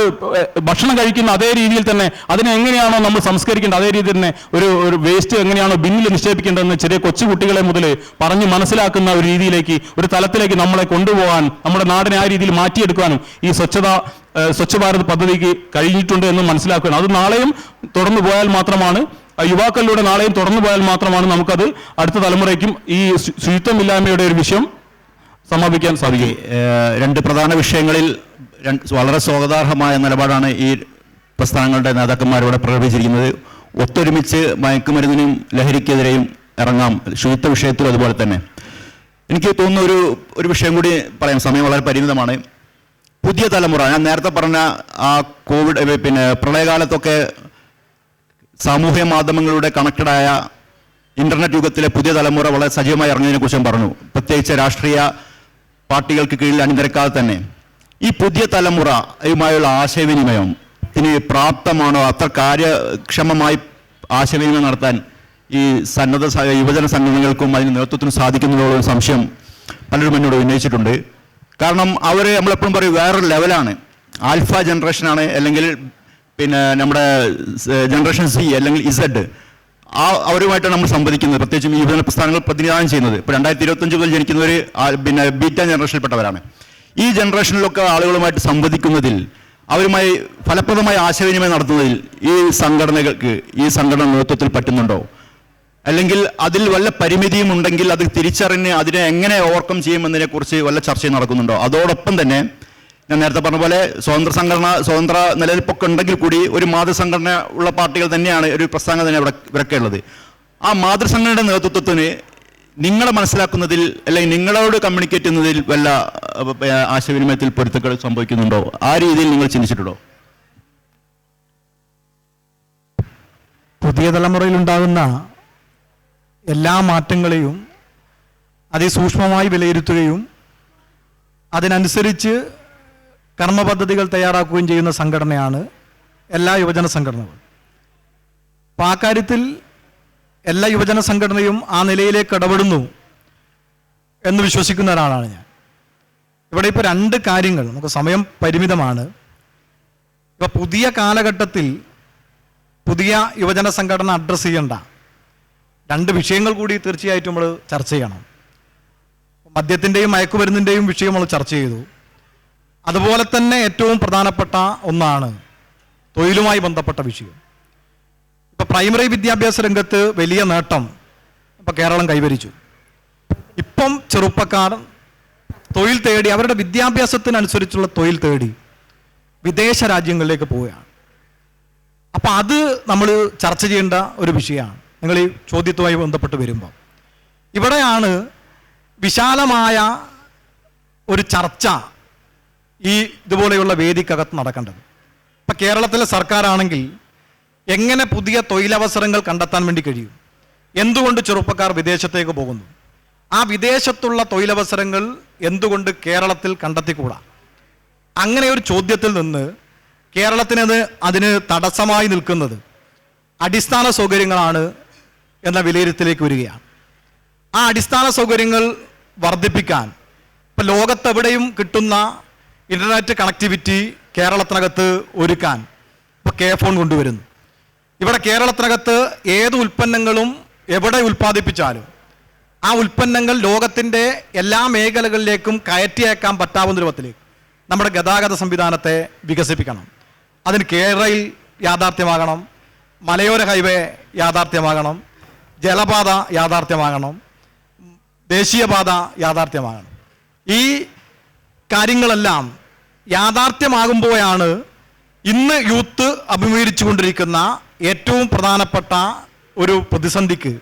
ഭക്ഷണം കഴിക്കുന്ന അതേ രീതിയിൽ തന്നെ അതിനെ എങ്ങനെയാണോ നമ്മൾ സംസ്കരിക്കേണ്ടത്, അതേ രീതിയിൽ തന്നെ ഒരു വേസ്റ്റ് എങ്ങനെയാണോ ബിന്നിൽ നിക്ഷേപിക്കേണ്ടതെന്ന് ചെറിയ കൊച്ചുകുട്ടികളെ മുതൽ പറഞ്ഞ് മനസ്സിലാക്കുന്ന ഒരു രീതിയിലേക്ക്, ഒരു തലത്തിലേക്ക് നമ്മളെ കൊണ്ടുപോകാൻ, നമ്മുടെ നാടിനെ ആ രീതിയിൽ മാറ്റിയെടുക്കാനും ഈ സ്വച്ഛ ഭാരത് പദ്ധതിക്ക് കഴിഞ്ഞിട്ടുണ്ട് എന്ന് മനസ്സിലാക്കുകയാണ്. അത് നാളെയും തുടർന്നു പോയാൽ മാത്രമാണ്, യുവാക്കളിലൂടെ നാളെയും തുടർന്നു പോയാൽ മാത്രമാണ് നമുക്കത് അടുത്ത തലമുറയ്ക്കും ഈ ശുചിത്വമില്ലായ്മയുടെ ഒരു വിഷയം സമാപിക്കാൻ സാധിക്കും. 2 പ്രധാന വിഷയങ്ങളിൽ വളരെ സ്വാഗതാർഹമായ നിലപാടാണ് ഈ പ്രസ്ഥാനങ്ങളുടെ നേതാക്കന്മാരിവിടെ പ്രകടിപ്പിച്ചിരിക്കുന്നത്. ഒത്തൊരുമിച്ച് മയക്കുമരുന്നിനും ലഹരിക്കെതിരെയും ഇറങ്ങാം, ശുചിത്വ വിഷയത്തിലും അതുപോലെ തന്നെ. എനിക്ക് തോന്നുന്ന ഒരു വിഷയം കൂടി പറയാം, സമയം വളരെ പരിമിതമാണ്. പുതിയ തലമുറ, ഞാൻ നേരത്തെ പറഞ്ഞ ആ കോവിഡ് പ്രളയകാലത്തൊക്കെ സാമൂഹ്യ മാധ്യമങ്ങളുടെ കണക്റ്റഡായ ഇന്റർനെറ്റ് യുഗത്തിലെ പുതിയ തലമുറ വളരെ സജീവമായി ഇറങ്ങിയതിനെ കുറിച്ചും പറഞ്ഞു. പ്രത്യേകിച്ച് രാഷ്ട്രീയ പാർട്ടികൾക്ക് കീഴിൽ അണിനിരക്കാതെ തന്നെ ഈ പുതിയ തലമുറയുമായുള്ള ആശയവിനിമയത്തിന് പ്രാപ്തമാണോ, അത്ര കാര്യക്ഷമമായി ആശയവിനിമയം നടത്താൻ ഈ യുവജന സംഘടനകൾക്കും അതിന് നേതൃത്വത്തിനും സാധിക്കുന്നുള്ള ഒരു സംശയം പലരും എന്നോട് ഉന്നയിച്ചിട്ടുണ്ട്. കാരണം നമ്മളെപ്പോഴും പറയും വേറൊരു ലെവലാണ്, ആൽഫ ജനറേഷനാണ്, അല്ലെങ്കിൽ നമ്മുടെ ജനറേഷൻ സി അല്ലെങ്കിൽ ഇസഡ്, അവരുമായിട്ടാണ് നമ്മൾ സംവദിക്കുന്നത്. പ്രത്യേകിച്ചും ഈ യുവജന പ്രസ്ഥാനങ്ങൾ പ്രതിനിധാനം ചെയ്യുന്നത് ഇപ്പോൾ 2025 മുതൽ ജനിക്കുന്നവർ ബീറ്റ ജനറേഷനിൽപ്പെട്ടവരാണ്. ഈ ജനറേഷനിലൊക്കെ ആളുകളുമായിട്ട് സംവദിക്കുന്നതിൽ, അവരുമായി ഫലപ്രദമായ ആശയവിനിമയം നടത്തുന്നതിൽ ഈ സംഘടന നേതൃത്വത്തിൽ പറ്റുന്നുണ്ടോ, അല്ലെങ്കിൽ അതിൽ വല്ല പരിമിതിയും ഉണ്ടെങ്കിൽ അത് തിരിച്ചറിഞ്ഞ് അതിനെ എങ്ങനെ ഓവർകം ചെയ്യുമെന്നതിനെക്കുറിച്ച് വല്ല ചർച്ചയും നടക്കുന്നുണ്ടോ? അതോടൊപ്പം തന്നെ ഞാൻ നേരത്തെ പറഞ്ഞ പോലെ സ്വതന്ത്ര നിലനിൽപ്പൊക്കെ ഉണ്ടെങ്കിൽ കൂടി ഒരു മാതൃസംഘടന ഉള്ള പാർട്ടികൾ തന്നെയാണ്, ഒരു പ്രസ്ഥാനം തന്നെ ഇവരൊക്കെ ഉള്ളത്. ആ മാതൃസംഘടനയുടെ നേതൃത്വത്തിന് നിങ്ങളെ മനസ്സിലാക്കുന്നതിൽ അല്ലെങ്കിൽ നിങ്ങളോട് കമ്മ്യൂണിക്കേറ്റ് ചെയ്യുന്നതിൽ വല്ല ആശയവിനിമയത്തിൽ പൊരുത്തങ്ങൾ സംഭവിക്കുന്നുണ്ടോ? ആ രീതിയിൽ നിങ്ങൾ ചിന്തിച്ചിട്ടുണ്ടോ? പുതിയ തലമുറയിലുണ്ടാകുന്ന എല്ലാ മാറ്റങ്ങളെയും അതിസൂക്ഷ്മമായി വിലയിരുത്തുകയും അതിനനുസരിച്ച് കർമ്മപദ്ധതികൾ തയ്യാറാക്കുകയും ചെയ്യുന്ന സംഘടനയാണ് എല്ലാ യുവജന സംഘടനകളും. അപ്പോൾ ആ കാര്യത്തിൽ എല്ലാ യുവജന സംഘടനയും ആ നിലയിലേക്ക് ഇടപെടുന്നു എന്ന് വിശ്വസിക്കുന്ന ഒരാളാണ് ഞാൻ. ഇവിടെ ഇപ്പോൾ 2 കാര്യങ്ങൾ, നമുക്ക് സമയം പരിമിതമാണ്. ഇപ്പോൾ പുതിയ കാലഘട്ടത്തിൽ പുതിയ യുവജന സംഘടന അഡ്രസ്സ് ചെയ്യേണ്ട രണ്ട് വിഷയങ്ങൾ കൂടി തീർച്ചയായിട്ടും നമ്മൾ ചർച്ച ചെയ്യണം. മദ്യത്തിൻ്റെയും മയക്കുമരുന്നിൻ്റെയും വിഷയം നമ്മൾ ചർച്ച ചെയ്തു. അതുപോലെ തന്നെ ഏറ്റവും പ്രധാനപ്പെട്ട ഒന്നാണ് തൊഴിലുമായി ബന്ധപ്പെട്ട വിഷയം. ഇപ്പോൾ പ്രൈമറി വിദ്യാഭ്യാസ രംഗത്ത് വലിയ നേട്ടം ഇപ്പോൾ കേരളം കൈവരിച്ചു. ഇപ്പം ചെറുപ്പക്കാർ തൊഴിൽ തേടി, അവരുടെ വിദ്യാഭ്യാസത്തിനനുസരിച്ചുള്ള തൊഴിൽ തേടി വിദേശ രാജ്യങ്ങളിലേക്ക് പോവുകയാണ്. അപ്പം അത് നമ്മൾ ചർച്ച ചെയ്യേണ്ട ഒരു വിഷയമാണ്. നിങ്ങൾ ഈ ചോദ്യത്തുമായി ബന്ധപ്പെട്ട് വരുമ്പോൾ ഇവിടെയാണ് വിശാലമായ ഒരു ചർച്ച ഈ ഇതുപോലെയുള്ള വേദിക്കകത്ത് നടക്കേണ്ടത്. ഇപ്പം കേരളത്തിലെ സർക്കാരാണെങ്കിൽ എങ്ങനെ പുതിയ തൊഴിലവസരങ്ങൾ കണ്ടെത്താൻ വേണ്ടി കഴിയും, എന്തുകൊണ്ട് ചെറുപ്പക്കാർ വിദേശത്തേക്ക് പോകുന്നു, ആ വിദേശത്തുള്ള തൊഴിലവസരങ്ങൾ എന്തുകൊണ്ട് കേരളത്തിൽ കണ്ടെത്തിക്കൂടാ, അങ്ങനെ ഒരു ചോദ്യത്തിൽ നിന്ന് കേരളത്തിന് അതിന് തടസ്സമായി നിൽക്കുന്നത് അടിസ്ഥാന സൗകര്യങ്ങളാണ് എന്ന വിലയിരുത്തലേക്ക് വരികയാണ്. ആ അടിസ്ഥാന സൗകര്യങ്ങൾ വർദ്ധിപ്പിക്കാൻ ഇപ്പം ലോകത്തെവിടെയും കിട്ടുന്ന ഇൻ്റർനെറ്റ് കണക്ടിവിറ്റി കേരളത്തിനകത്ത് ഒരുക്കാൻ ഇപ്പോൾ K-ഫോൺ കൊണ്ടുവരുന്നു. ഇവിടെ കേരളത്തിനകത്ത് ഏത് ഉൽപ്പന്നങ്ങളും എവിടെ ഉൽപ്പാദിപ്പിച്ചാലും ആ ഉൽപ്പന്നങ്ങൾ ലോകത്തിൻ്റെ എല്ലാ മേഖലകളിലേക്കും കയറ്റിയേക്കാൻ പറ്റാവുന്ന രൂപത്തിലേക്ക് നമ്മുടെ ഗതാഗത സംവിധാനത്തെ വികസിപ്പിക്കണം. അതിന് റെയിൽ യാഥാർത്ഥ്യമാകണം, മലയോര ഹൈവേ യാഥാർത്ഥ്യമാകണം, ജലപാത യാഥാർത്ഥ്യമാകണം, ദേശീയപാത യാഥാർത്ഥ്യമാകണം. ഈ കാര്യങ്ങളെല്ലാം യാഥാർത്ഥ്യമാകുമ്പോഴാണ് ഇന്ന് യൂത്ത് അഭിമുഖീകരിച്ചു കൊണ്ടിരിക്കുന്ന ഏറ്റവും പ്രധാനപ്പെട്ട ഒരു പ്രതിസന്ധിക്ക്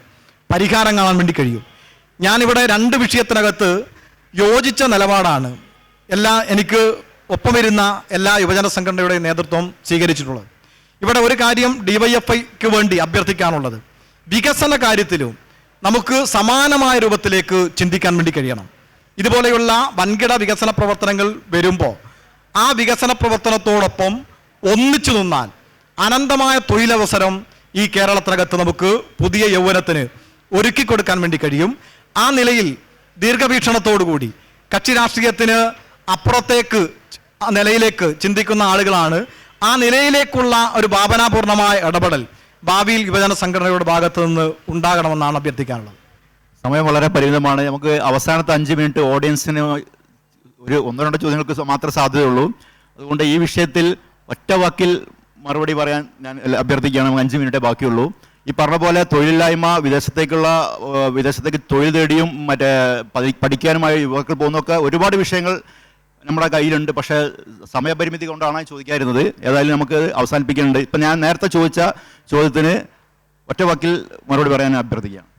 പരിഹാരം കാണാൻ വേണ്ടി കഴിയും. ഞാനിവിടെ രണ്ട് വിഷയത്തിനകത്ത് യോജിച്ച നിലപാടാണ് എനിക്ക് ഒപ്പം വരുന്ന എല്ലാ യുവജന സംഘടനയുടെ നേതൃത്വം സ്വീകരിച്ചിട്ടുള്ളത്. ഇവിടെ ഒരു കാര്യം DYFIക്ക് വേണ്ടി അഭ്യർത്ഥിക്കാനുള്ളത്, വികസന കാര്യത്തിലും നമുക്ക് സമാനമായ രൂപത്തിലേക്ക് ചിന്തിക്കാൻ വേണ്ടി കഴിയണം. ഇതുപോലെയുള്ള വൻകിട വികസന പ്രവർത്തനങ്ങൾ വരുമ്പോൾ ആ വികസന പ്രവർത്തനത്തോടൊപ്പം ഒന്നിച്ചു നിന്നാൽ അനന്തമായ തൊഴിലവസരം ഈ കേരളത്തിനകത്ത് നമുക്ക് പുതിയ യൗവനത്തിന് ഒരുക്കി കൊടുക്കാൻ വേണ്ടി കഴിയും. ആ നിലയിൽ ദീർഘവീക്ഷണത്തോടുകൂടി കക്ഷി രാഷ്ട്രീയത്തിന് അപ്പുറത്തേക്ക് നിലയിലേക്ക് ചിന്തിക്കുന്ന ആളുകളാണ്. ആ നിലയിലേക്കുള്ള ഒരു ഭാവനാപൂർണമായ ഇടപെടൽ ഭാവിയിൽ യുവജന സംഘടനയുടെ ഭാഗത്ത് നിന്ന് ഉണ്ടാകണമെന്നാണ് അഭ്യർത്ഥിക്കാനുള്ളത്. സമയം വളരെ പരിമിതമാണ്. നമുക്ക് അവസാനത്തെ 5 മിനിറ്റ് ഓഡിയൻസിന് ഒരു 1-2 ചോദ്യങ്ങൾക്ക് മാത്രമേ സാധ്യതയുള്ളൂ. അതുകൊണ്ട് ഈ വിഷയത്തിൽ ഒറ്റ വാക്കിൽ മറുപടി പറയാൻ ഞാൻ അഭ്യർത്ഥിക്കുകയാണ്. 5 മിനിറ്റേ ബാക്കിയുള്ളൂ. ഈ പറഞ്ഞ പോലെ തൊഴിലില്ലായ്മ, വിദേശത്തേക്ക് തൊഴിൽ തേടിയും മറ്റേ പഠിക്കാനുമായി യുവാക്കൾ പോകുന്നതൊക്കെ ഒരുപാട് വിഷയങ്ങൾ നമ്മുടെ കയ്യിലുണ്ട്. പക്ഷേ സമയപരിമിതി കൊണ്ടാണ് ചോദിക്കാതിരുന്നത്. ഏതായാലും നമുക്ക് അവസാനിപ്പിക്കാനുണ്ട്. ഇപ്പം ഞാൻ നേരത്തെ ചോദിച്ച ചോദ്യത്തിന് ഒറ്റ വാക്കിൽ മറുപടി പറയാൻ അഭ്യർത്ഥിക്കുകയാണ്.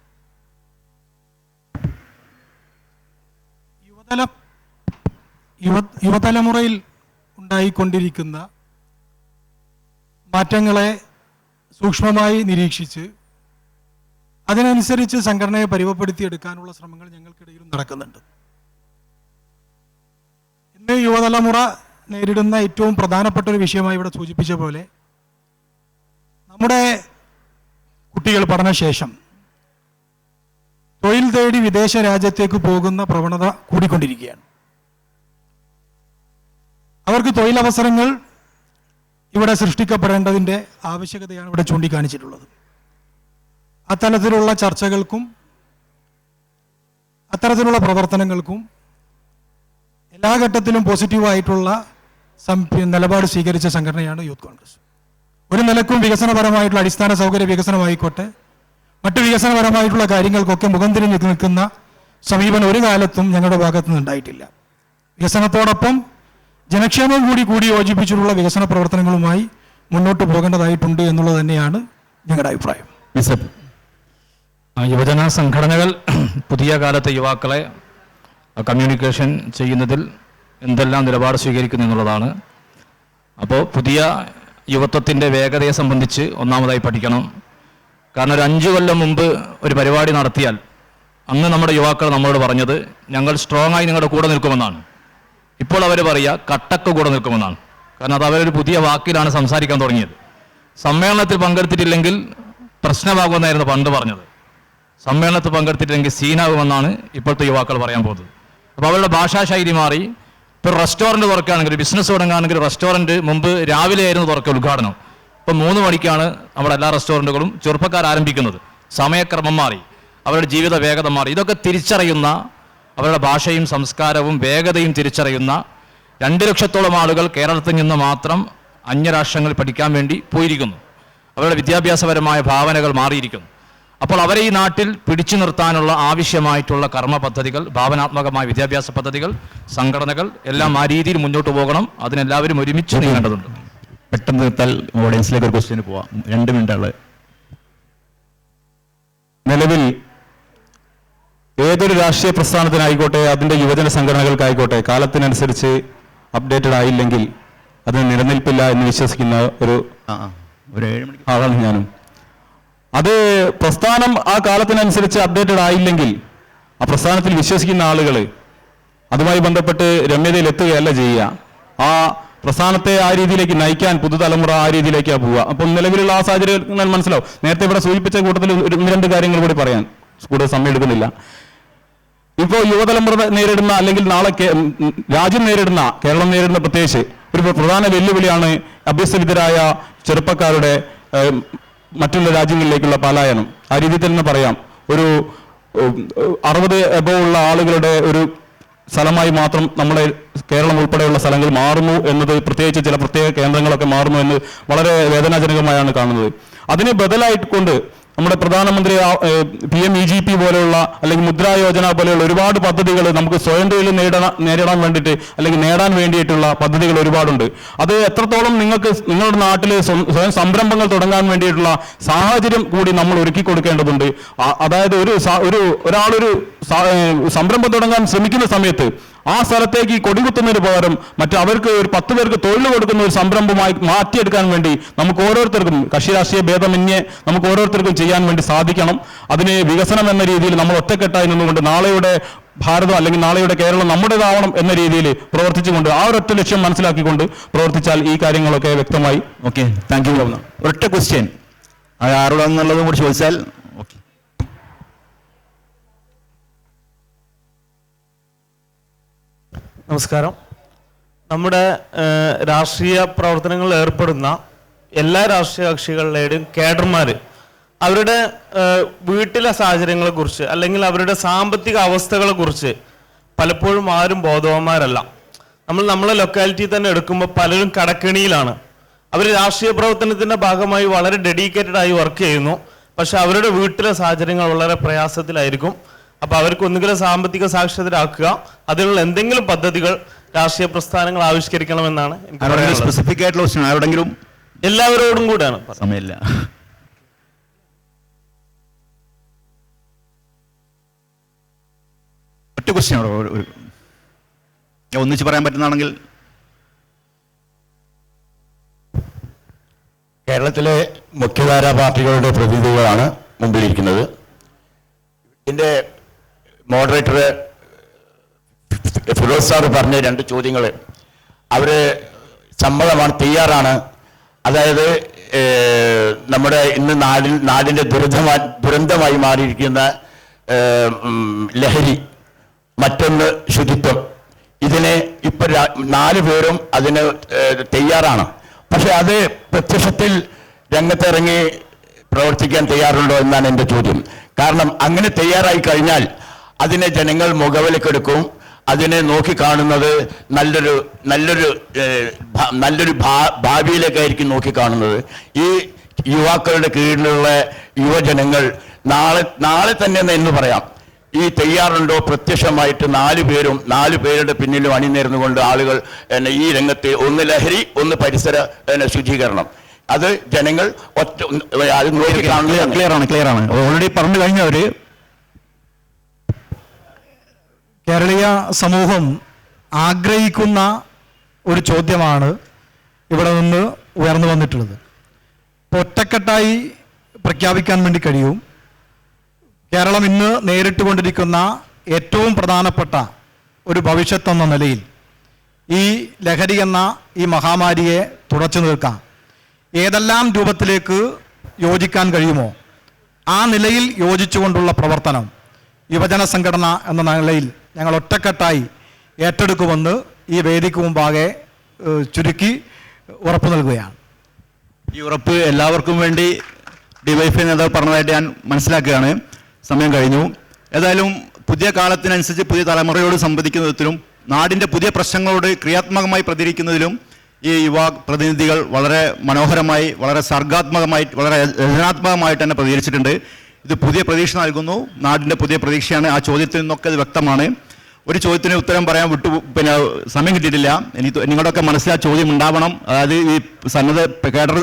യുവതലമുറയിൽ ഉണ്ടായിക്കൊണ്ടിരിക്കുന്ന മാറ്റങ്ങളെ സൂക്ഷ്മമായി നിരീക്ഷിച്ച് അതിനനുസരിച്ച് സംഘടനയെ പരിവപ്പെടുത്തിയെടുക്കാനുള്ള ശ്രമങ്ങൾ ഞങ്ങൾക്കിടയിലും നടക്കുന്നുണ്ട്. ഇന്ന് യുവതലമുറ നേരിടുന്ന ഏറ്റവും പ്രധാനപ്പെട്ട ഒരു വിഷയമായി ഇവിടെ സൂചിപ്പിച്ച പോലെ നമ്മുടെ കുട്ടികൾ പഠനശേഷം തൊഴിൽ തേടി വിദേശ രാജ്യത്തേക്ക് പോകുന്ന പ്രവണത കൂടിക്കൊണ്ടിരിക്കുകയാണ്. അവർക്ക് തൊഴിലവസരങ്ങൾ ഇവിടെ സൃഷ്ടിക്കപ്പെടേണ്ടതിൻ്റെ ആവശ്യകതയാണ് ഇവിടെ ചൂണ്ടിക്കാണിച്ചിട്ടുള്ളത്. അത്തരത്തിലുള്ള ചർച്ചകൾക്കും അത്തരത്തിലുള്ള പ്രവർത്തനങ്ങൾക്കും എല്ലാ ഘട്ടത്തിലും പോസിറ്റീവായിട്ടുള്ള നിലപാട് സ്വീകരിച്ച സംഘടനയാണ് യൂത്ത് കോൺഗ്രസ്. ഒരു നിലക്കും വികസനപരമായിട്ടുള്ള അടിസ്ഥാന സൗകര്യ വികസനമായിക്കോട്ടെ, മറ്റു വികസനപരമായിട്ടുള്ള കാര്യങ്ങൾക്കൊക്കെ മുഖം തിരിഞ്ഞ് നിൽക്കുന്ന സമീപനം ഒരു കാലത്തും ഞങ്ങളുടെ ഭാഗത്തു നിന്നുണ്ടായിട്ടില്ല. വികസനത്തോടൊപ്പം ജനക്ഷേമം കൂടി യോജിപ്പിച്ചിട്ടുള്ള വികസന പ്രവർത്തനങ്ങളുമായി മുന്നോട്ട് പോകേണ്ടതായിട്ടുണ്ട് എന്നുള്ളത് തന്നെയാണ് ഞങ്ങളുടെ അഭിപ്രായം. യുവജന സംഘടനകൾ പുതിയ കാലത്തെ യുവാക്കളെ കമ്മ്യൂണിക്കേഷൻ ചെയ്യുന്നതിൽ എന്തെല്ലാം നിലപാട് സ്വീകരിക്കുന്നു എന്നുള്ളതാണ്. അപ്പോൾ പുതിയ യുവത്വത്തിൻ്റെ വേഗതയെ സംബന്ധിച്ച് ഒന്നാമതായി പഠിക്കണം. കാരണം ഒരു 5 കൊല്ലം മുമ്പ് ഒരു പരിപാടി നടത്തിയാൽ അന്ന് നമ്മുടെ യുവാക്കൾ നമ്മളോട് പറഞ്ഞത് ഞങ്ങൾ സ്ട്രോങ് ആയി നിങ്ങളുടെ കൂടെ നിൽക്കുമെന്നാണ്. ഇപ്പോൾ അവർ പറയുക കട്ടക്ക് കൂടെ നിൽക്കുമെന്നാണ്. കാരണം അത് അവരൊരു പുതിയ വാക്കിലാണ് സംസാരിക്കാൻ തുടങ്ങിയത്. സമ്മേളനത്തിൽ പങ്കെടുത്തിട്ടില്ലെങ്കിൽ പ്രശ്നമാകുമെന്നായിരുന്നു പണ്ട് പറഞ്ഞത്. സമ്മേളനത്തിൽ പങ്കെടുത്തിട്ടില്ലെങ്കിൽ സീനാകുമെന്നാണ് ഇപ്പോഴത്തെ യുവാക്കൾ പറയാൻ പോകുന്നത്. അപ്പോൾ അവരുടെ ഭാഷാശൈലി മാറി. ഇപ്പോൾ റെസ്റ്റോറൻറ്റ് തുറക്കുകയാണെങ്കിൽ, ബിസിനസ് തുടങ്ങുകയാണെങ്കിൽ റെസ്റ്റോറൻറ്റ് മുമ്പ് രാവിലെ ആയിരുന്നു തുറക്കുക ഉദ്ഘാടനം. ഇപ്പം 3 മണിക്കാണ് നമ്മുടെ എല്ലാ റെസ്റ്റോറൻറ്റുകളും ചെറുപ്പക്കാർ ആരംഭിക്കുന്നത്. സമയക്രമം മാറി, അവരുടെ ജീവിത വേഗത മാറി. ഇതൊക്കെ തിരിച്ചറിയുന്ന, അവരുടെ ഭാഷയും സംസ്കാരവും വേഗതയും തിരിച്ചറിയുന്ന 2 ലക്ഷത്തോളം ആളുകൾ കേരളത്തിൽ നിന്ന് മാത്രം അന്യരാഷ്ട്രങ്ങളിൽ പഠിക്കാൻ വേണ്ടി പോയിരിക്കുന്നു. അവരുടെ വിദ്യാഭ്യാസപരമായ ഭാവനകൾ മാറിയിരിക്കുന്നു. അപ്പോൾ അവരെ ഈ നാട്ടിൽ പിടിച്ചു നിർത്താനുള്ള ആവശ്യമായിട്ടുള്ള കർമ്മ പദ്ധതികൾ, ഭാവനാത്മകമായ വിദ്യാഭ്യാസ പദ്ധതികൾ, സംഘടനകൾ എല്ലാം ആ രീതിയിൽ മുന്നോട്ട് പോകണം. അതിനെല്ലാവരും ഒരുമിച്ച് നീങ്ങേണ്ടതുണ്ട്. പെട്ടെന്ന് നിർത്താൽ ഓഡിയൻസിലേക്ക് ഒരു ക്വസ്റ്റ്യന് പോവാം. 2 മിനിറ്റുള്ള നിലവിൽ ഏതൊരു രാഷ്ട്രീയ പ്രസ്ഥാനത്തിനായിക്കോട്ടെ, അതിൻ്റെ യുവജന സംഘടനകൾക്കായിക്കോട്ടെ, കാലത്തിനനുസരിച്ച് അപ്ഡേറ്റഡ് ആയില്ലെങ്കിൽ അതിന് നിലനിൽപ്പില്ല എന്ന് വിശ്വസിക്കുന്ന ഒരു 7 മണിക്ക് ആളാണ് ഞാനും. അത് പ്രസ്ഥാനം ആ കാലത്തിനനുസരിച്ച് അപ്ഡേറ്റഡ് ആയില്ലെങ്കിൽ ആ പ്രസ്ഥാനത്തിൽ വിശ്വസിക്കുന്ന ആളുകൾ അതുമായി ബന്ധപ്പെട്ട് രമ്യതയിൽ എത്തുകയല്ല ചെയ്യുക. ആ പ്രസ്ഥാനത്തെ ആ രീതിയിലേക്ക് നയിക്കാൻ പുതുതലമുറ ആ രീതിയിലേക്കാണ് പോവുക. അപ്പം നിലവിലുള്ള ആ സാഹചര്യം മനസ്സിലാവും. നേരത്തെ ഇവിടെ സൂചിപ്പിച്ച കൂട്ടത്തിൽ 1-2 കാര്യങ്ങൾ കൂടി പറയാൻ കൂടുതൽ സമയം എടുക്കുന്നില്ല. ഇപ്പോൾ യുവതലമുറ നേരിടുന്ന, അല്ലെങ്കിൽ നാളെ രാജ്യം നേരിടുന്ന, കേരളം നേരിടുന്ന പ്രത്യേകിച്ച് ഒരു പ്രധാന വെല്ലുവിളിയാണ് അഭ്യസ്തവിദ്യരായ ചെറുപ്പക്കാരുടെ മറ്റുള്ള രാജ്യങ്ങളിലേക്കുള്ള പലായനം. ആ രീതിയിൽ തന്നെ പറയാം, ഒരു 60 എബോവ് ഉള്ള ആളുകളുടെ ഒരു സ്ഥലമായി മാത്രം നമ്മുടെ കേരളം ഉൾപ്പെടെയുള്ള സ്ഥലങ്ങൾ മാറുന്നു എന്നത്, പ്രത്യേകിച്ച് ചില പ്രത്യേക കേന്ദ്രങ്ങളൊക്കെ മാറുന്നു എന്ന് വളരെ വേദനാജനകമായാണ് കാണുന്നത്. അതിന് ബദലായിക്കൊണ്ട് നമ്മുടെ പ്രധാനമന്ത്രി PMEGP പോലെയുള്ള, അല്ലെങ്കിൽ മുദ്രാ യോജന പോലെയുള്ള ഒരുപാട് പദ്ധതികൾ നമുക്ക് സ്വയം തൊഴിൽ നേരിടാൻ വേണ്ടിയിട്ട്, അല്ലെങ്കിൽ നേടാൻ വേണ്ടിയിട്ടുള്ള പദ്ധതികൾ ഒരുപാടുണ്ട്. അത് എത്രത്തോളം നിങ്ങൾക്ക് നിങ്ങളുടെ നാട്ടിൽ സ്വയം സംരംഭങ്ങൾ തുടങ്ങാൻ വേണ്ടിയിട്ടുള്ള സാഹചര്യം കൂടി നമ്മൾ ഒരുക്കി കൊടുക്കേണ്ടതുണ്ട്. അതായത് ഒരാളൊരു സംരംഭം തുടങ്ങാൻ ശ്രമിക്കുന്ന സമയത്ത് ആ സ്ഥലത്തേക്ക് കൊടികുത്തുന്നതിന് പകരം അവർക്ക് ഒരു 10 പേർക്ക് തൊഴിൽ കൊടുക്കുന്ന ഒരു സംരംഭമായി മാറ്റിയെടുക്കാൻ വേണ്ടി നമുക്ക് ഓരോരുത്തർക്കും, കക്ഷി രാഷ്ട്രീയ ഭേദമന്യേ നമുക്ക് ഓരോരുത്തർക്കും ചെയ്യാൻ വേണ്ടി സാധിക്കണം. അതിന് വികസനം എന്ന രീതിയിൽ നമ്മൾ ഒറ്റക്കെട്ടായി നിന്നുകൊണ്ട് നാളെയുടെ ഭാരതം, അല്ലെങ്കിൽ നാളെയുടെ കേരളം നമ്മുടേതാവണം എന്ന രീതിയിൽ പ്രവർത്തിച്ചുകൊണ്ട്, ആ ഒരൊറ്റ ലക്ഷ്യം മനസ്സിലാക്കിക്കൊണ്ട് പ്രവർത്തിച്ചാൽ ഈ കാര്യങ്ങളൊക്കെ വ്യക്തമായി. Okay, thank you. ഒരൊറ്റ ക്വസ്റ്റ്യൻ അത് ആരോടാന്നുള്ളതും കൂടി ചോദിച്ചാൽ. ഓക്കെ, നമസ്കാരം. നമ്മുടെ രാഷ്ട്രീയ പ്രവർത്തനങ്ങളിൽ ഏർപ്പെടുന്ന എല്ലാ രാഷ്ട്രീയ കക്ഷികളുടെയും കേഡർമാർ അവരുടെ വീട്ടിലെ സാഹചര്യങ്ങളെക്കുറിച്ച്, അല്ലെങ്കിൽ അവരുടെ സാമ്പത്തിക അവസ്ഥകളെക്കുറിച്ച് പലപ്പോഴും ആരും ബോധവാന്മാരല്ല. നമ്മളെ ലൊക്കാലിറ്റിയിൽ തന്നെ എടുക്കുമ്പോൾ പലരും കടക്കെണിയിലാണ്. അവർ രാഷ്ട്രീയ പ്രവർത്തനത്തിൻ്റെ ഭാഗമായി വളരെ ഡെഡിക്കേറ്റഡ് ആയി വർക്ക് ചെയ്യുന്നു. പക്ഷെ അവരുടെ വീട്ടിലെ സാഹചര്യങ്ങൾ വളരെ പ്രയാസത്തിലായിരിക്കും. അപ്പോൾ അവർക്ക് ഒന്നുകിലും സാമ്പത്തിക സാക്ഷരരാക്കുക, അതിനുള്ള എന്തെങ്കിലും പദ്ധതികൾ രാഷ്ട്രീയ പ്രസ്ഥാനങ്ങൾ ആവിഷ്കരിക്കണമെന്നാണ് എനിക്ക് സ്പെസിഫിക് ആയിട്ടുള്ള ക്വസ്റ്റ്യൻ ആരോടെങ്കിലും? എല്ലാവരോടും കൂടെയാണ്. സമയമില്ല. ഒറ്റ ക്വസ്റ്റ്യൻ ഒന്നിച്ച് പറയാൻ പറ്റുന്നതാണെങ്കിൽ. കേരളത്തിലെ മുഖ്യധാര പാർട്ടികളുടെ പ്രതിനിധികളാണ് മുമ്പിലിരിക്കുന്നത്. ഇതിൻ്റെ മോഡറേറ്റർ ഫിറോസ് സാർ പറഞ്ഞ 2 ചോദ്യങ്ങൾ അവർ സമ്മതമാണ്, തയ്യാറാണ്. അതായത് നമ്മുടെ ഇന്ന് നാടിൻ്റെ ദുരന്തമായി മാറിയിരിക്കുന്ന ലഹരി, മറ്റൊന്ന് ശുചിത്വം. ഇതിനെ ഇപ്പോൾ 4 പേരും അതിന് തയ്യാറാണ്. പക്ഷെ അത് പ്രത്യക്ഷത്തിൽ രംഗത്തിറങ്ങി പ്രവർത്തിക്കാൻ തയ്യാറുണ്ടോ എന്നാണ് എൻ്റെ ചോദ്യം. കാരണം അങ്ങനെ തയ്യാറായി കഴിഞ്ഞാൽ അതിനെ ജനങ്ങൾ മുഖവിലക്കെടുക്കും. അതിനെ നോക്കിക്കാണുന്നത് നല്ലൊരു ഭാവിയിലേക്കായിരിക്കും നോക്കിക്കാണുന്നത്. ഈ യുവാക്കളുടെ കീഴിലുള്ള യുവജനങ്ങൾ നാളെ തന്നെ എന്ന് പറയാം, ഈ തയ്യാറുണ്ടോ പ്രത്യക്ഷമായിട്ട് 4 പേരുടെ പിന്നിലും അണിനിരന്നുകൊണ്ട് ആളുകൾ ഈ രംഗത്ത്, ഒന്ന് ലഹരി, ഒന്ന് പരിസര ശുചീകരണം, അത് ജനങ്ങൾ ക്ലിയർ ആണ്. ഓൾറെഡി പറഞ്ഞു കഴിഞ്ഞവര്. കേരളീയ സമൂഹം ആഗ്രഹിക്കുന്ന ഒരു ചോദ്യമാണ് ഇവിടെ നിന്ന് ഉയർന്നു വന്നിട്ടുള്ളത്. ഒറ്റക്കെട്ടായി പ്രഖ്യാപിക്കാൻ വേണ്ടി കഴിയും, കേരളം ഇന്ന് നേരിട്ടുകൊണ്ടിരിക്കുന്ന ഏറ്റവും പ്രധാനപ്പെട്ട ഒരു ഭവിഷ്യത്ത് എന്ന നിലയിൽ ഈ ലഹരി എന്ന ഈ മഹാമാരിയെ തുടച്ചു നിൽക്കാം. ഏതെല്ലാം രൂപത്തിലേക്ക് യോജിക്കാൻ കഴിയുമോ ആ നിലയിൽ യോജിച്ചുകൊണ്ടുള്ള പ്രവർത്തനം യുവജന സംഘടന എന്ന നിലയിൽ ഞങ്ങൾ ഒറ്റക്കെട്ടായി ഏറ്റെടുക്കുമെന്ന് ഈ വേദിക്ക് മുമ്പാകെ ചുരുക്കി ഉറപ്പു നൽകുകയാണ്. ഈ ഉറപ്പ് എല്ലാവർക്കും വേണ്ടി ഡിവൈഎഫ്ഐ നേതാവ് പറഞ്ഞതായിട്ട് ഞാൻ മനസ്സിലാക്കുകയാണ്. സമയം കഴിഞ്ഞു. ഏതായാലും പുതിയ കാലത്തിനനുസരിച്ച് പുതിയ തലമുറയോട് സംവദിക്കുന്നതിലും നാടിൻ്റെ പുതിയ പ്രശ്നങ്ങളോട് ക്രിയാത്മകമായി പ്രതികരിക്കുന്നതിലും ഈ യുവ പ്രതിനിധികൾ വളരെ മനോഹരമായി, വളരെ സർഗാത്മകമായി, വളരെ രചനാത്മകമായിട്ട് തന്നെ പ്രതികരിച്ചിട്ടുണ്ട്. ഇത് പുതിയ പ്രതീക്ഷ നൽകുന്നു, നാടിൻ്റെ പുതിയ പ്രതീക്ഷയാണ്. ആ ചോദ്യത്തിൽ നിന്നൊക്കെ അത് വ്യക്തമാണ്. ഒരു ചോദ്യത്തിന് ഉത്തരം പറയാൻ സമയം കിട്ടിയിട്ടില്ല. നിങ്ങളുടെയൊക്കെ മനസ്സിൽ ആ ചോദ്യം ഉണ്ടാവണം. അതായത് ഈ സന്നദ്ധ കേഡർ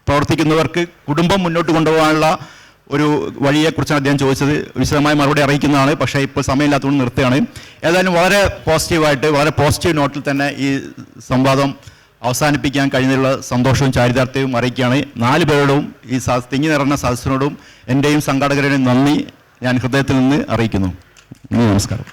പ്രവർത്തിക്കുന്നവർക്ക് കുടുംബം മുന്നോട്ട് കൊണ്ടുപോകാനുള്ള ഒരു വഴിയെക്കുറിച്ചാണ് അദ്ദേഹം ചോദിച്ചത്. വിശദമായ മറുപടി അറിയിക്കുന്നതാണ്. പക്ഷേ ഇപ്പോൾ സമയമില്ലാത്തതുകൊണ്ട് നിർത്തുകയാണ്. ഏതായാലും വളരെ പോസിറ്റീവായിട്ട്, വളരെ പോസിറ്റീവ് നോട്ടിൽ തന്നെ ഈ സംവാദം അവസാനിപ്പിക്കാൻ കഴിഞ്ഞതിലുള്ള സന്തോഷവും ചാരിതാർത്ഥ്യവും അറിയിക്കുകയാണ്. 4 പേരോടും ഈ തിങ്ങി നിറഞ്ഞ സദസ്സിനോടും എൻ്റെയും സംഘാടകരുടെയും നന്ദി ഞാൻ ഹൃദയത്തിൽ നിന്ന് അറിയിക്കുന്നു. നമസ്കാരം.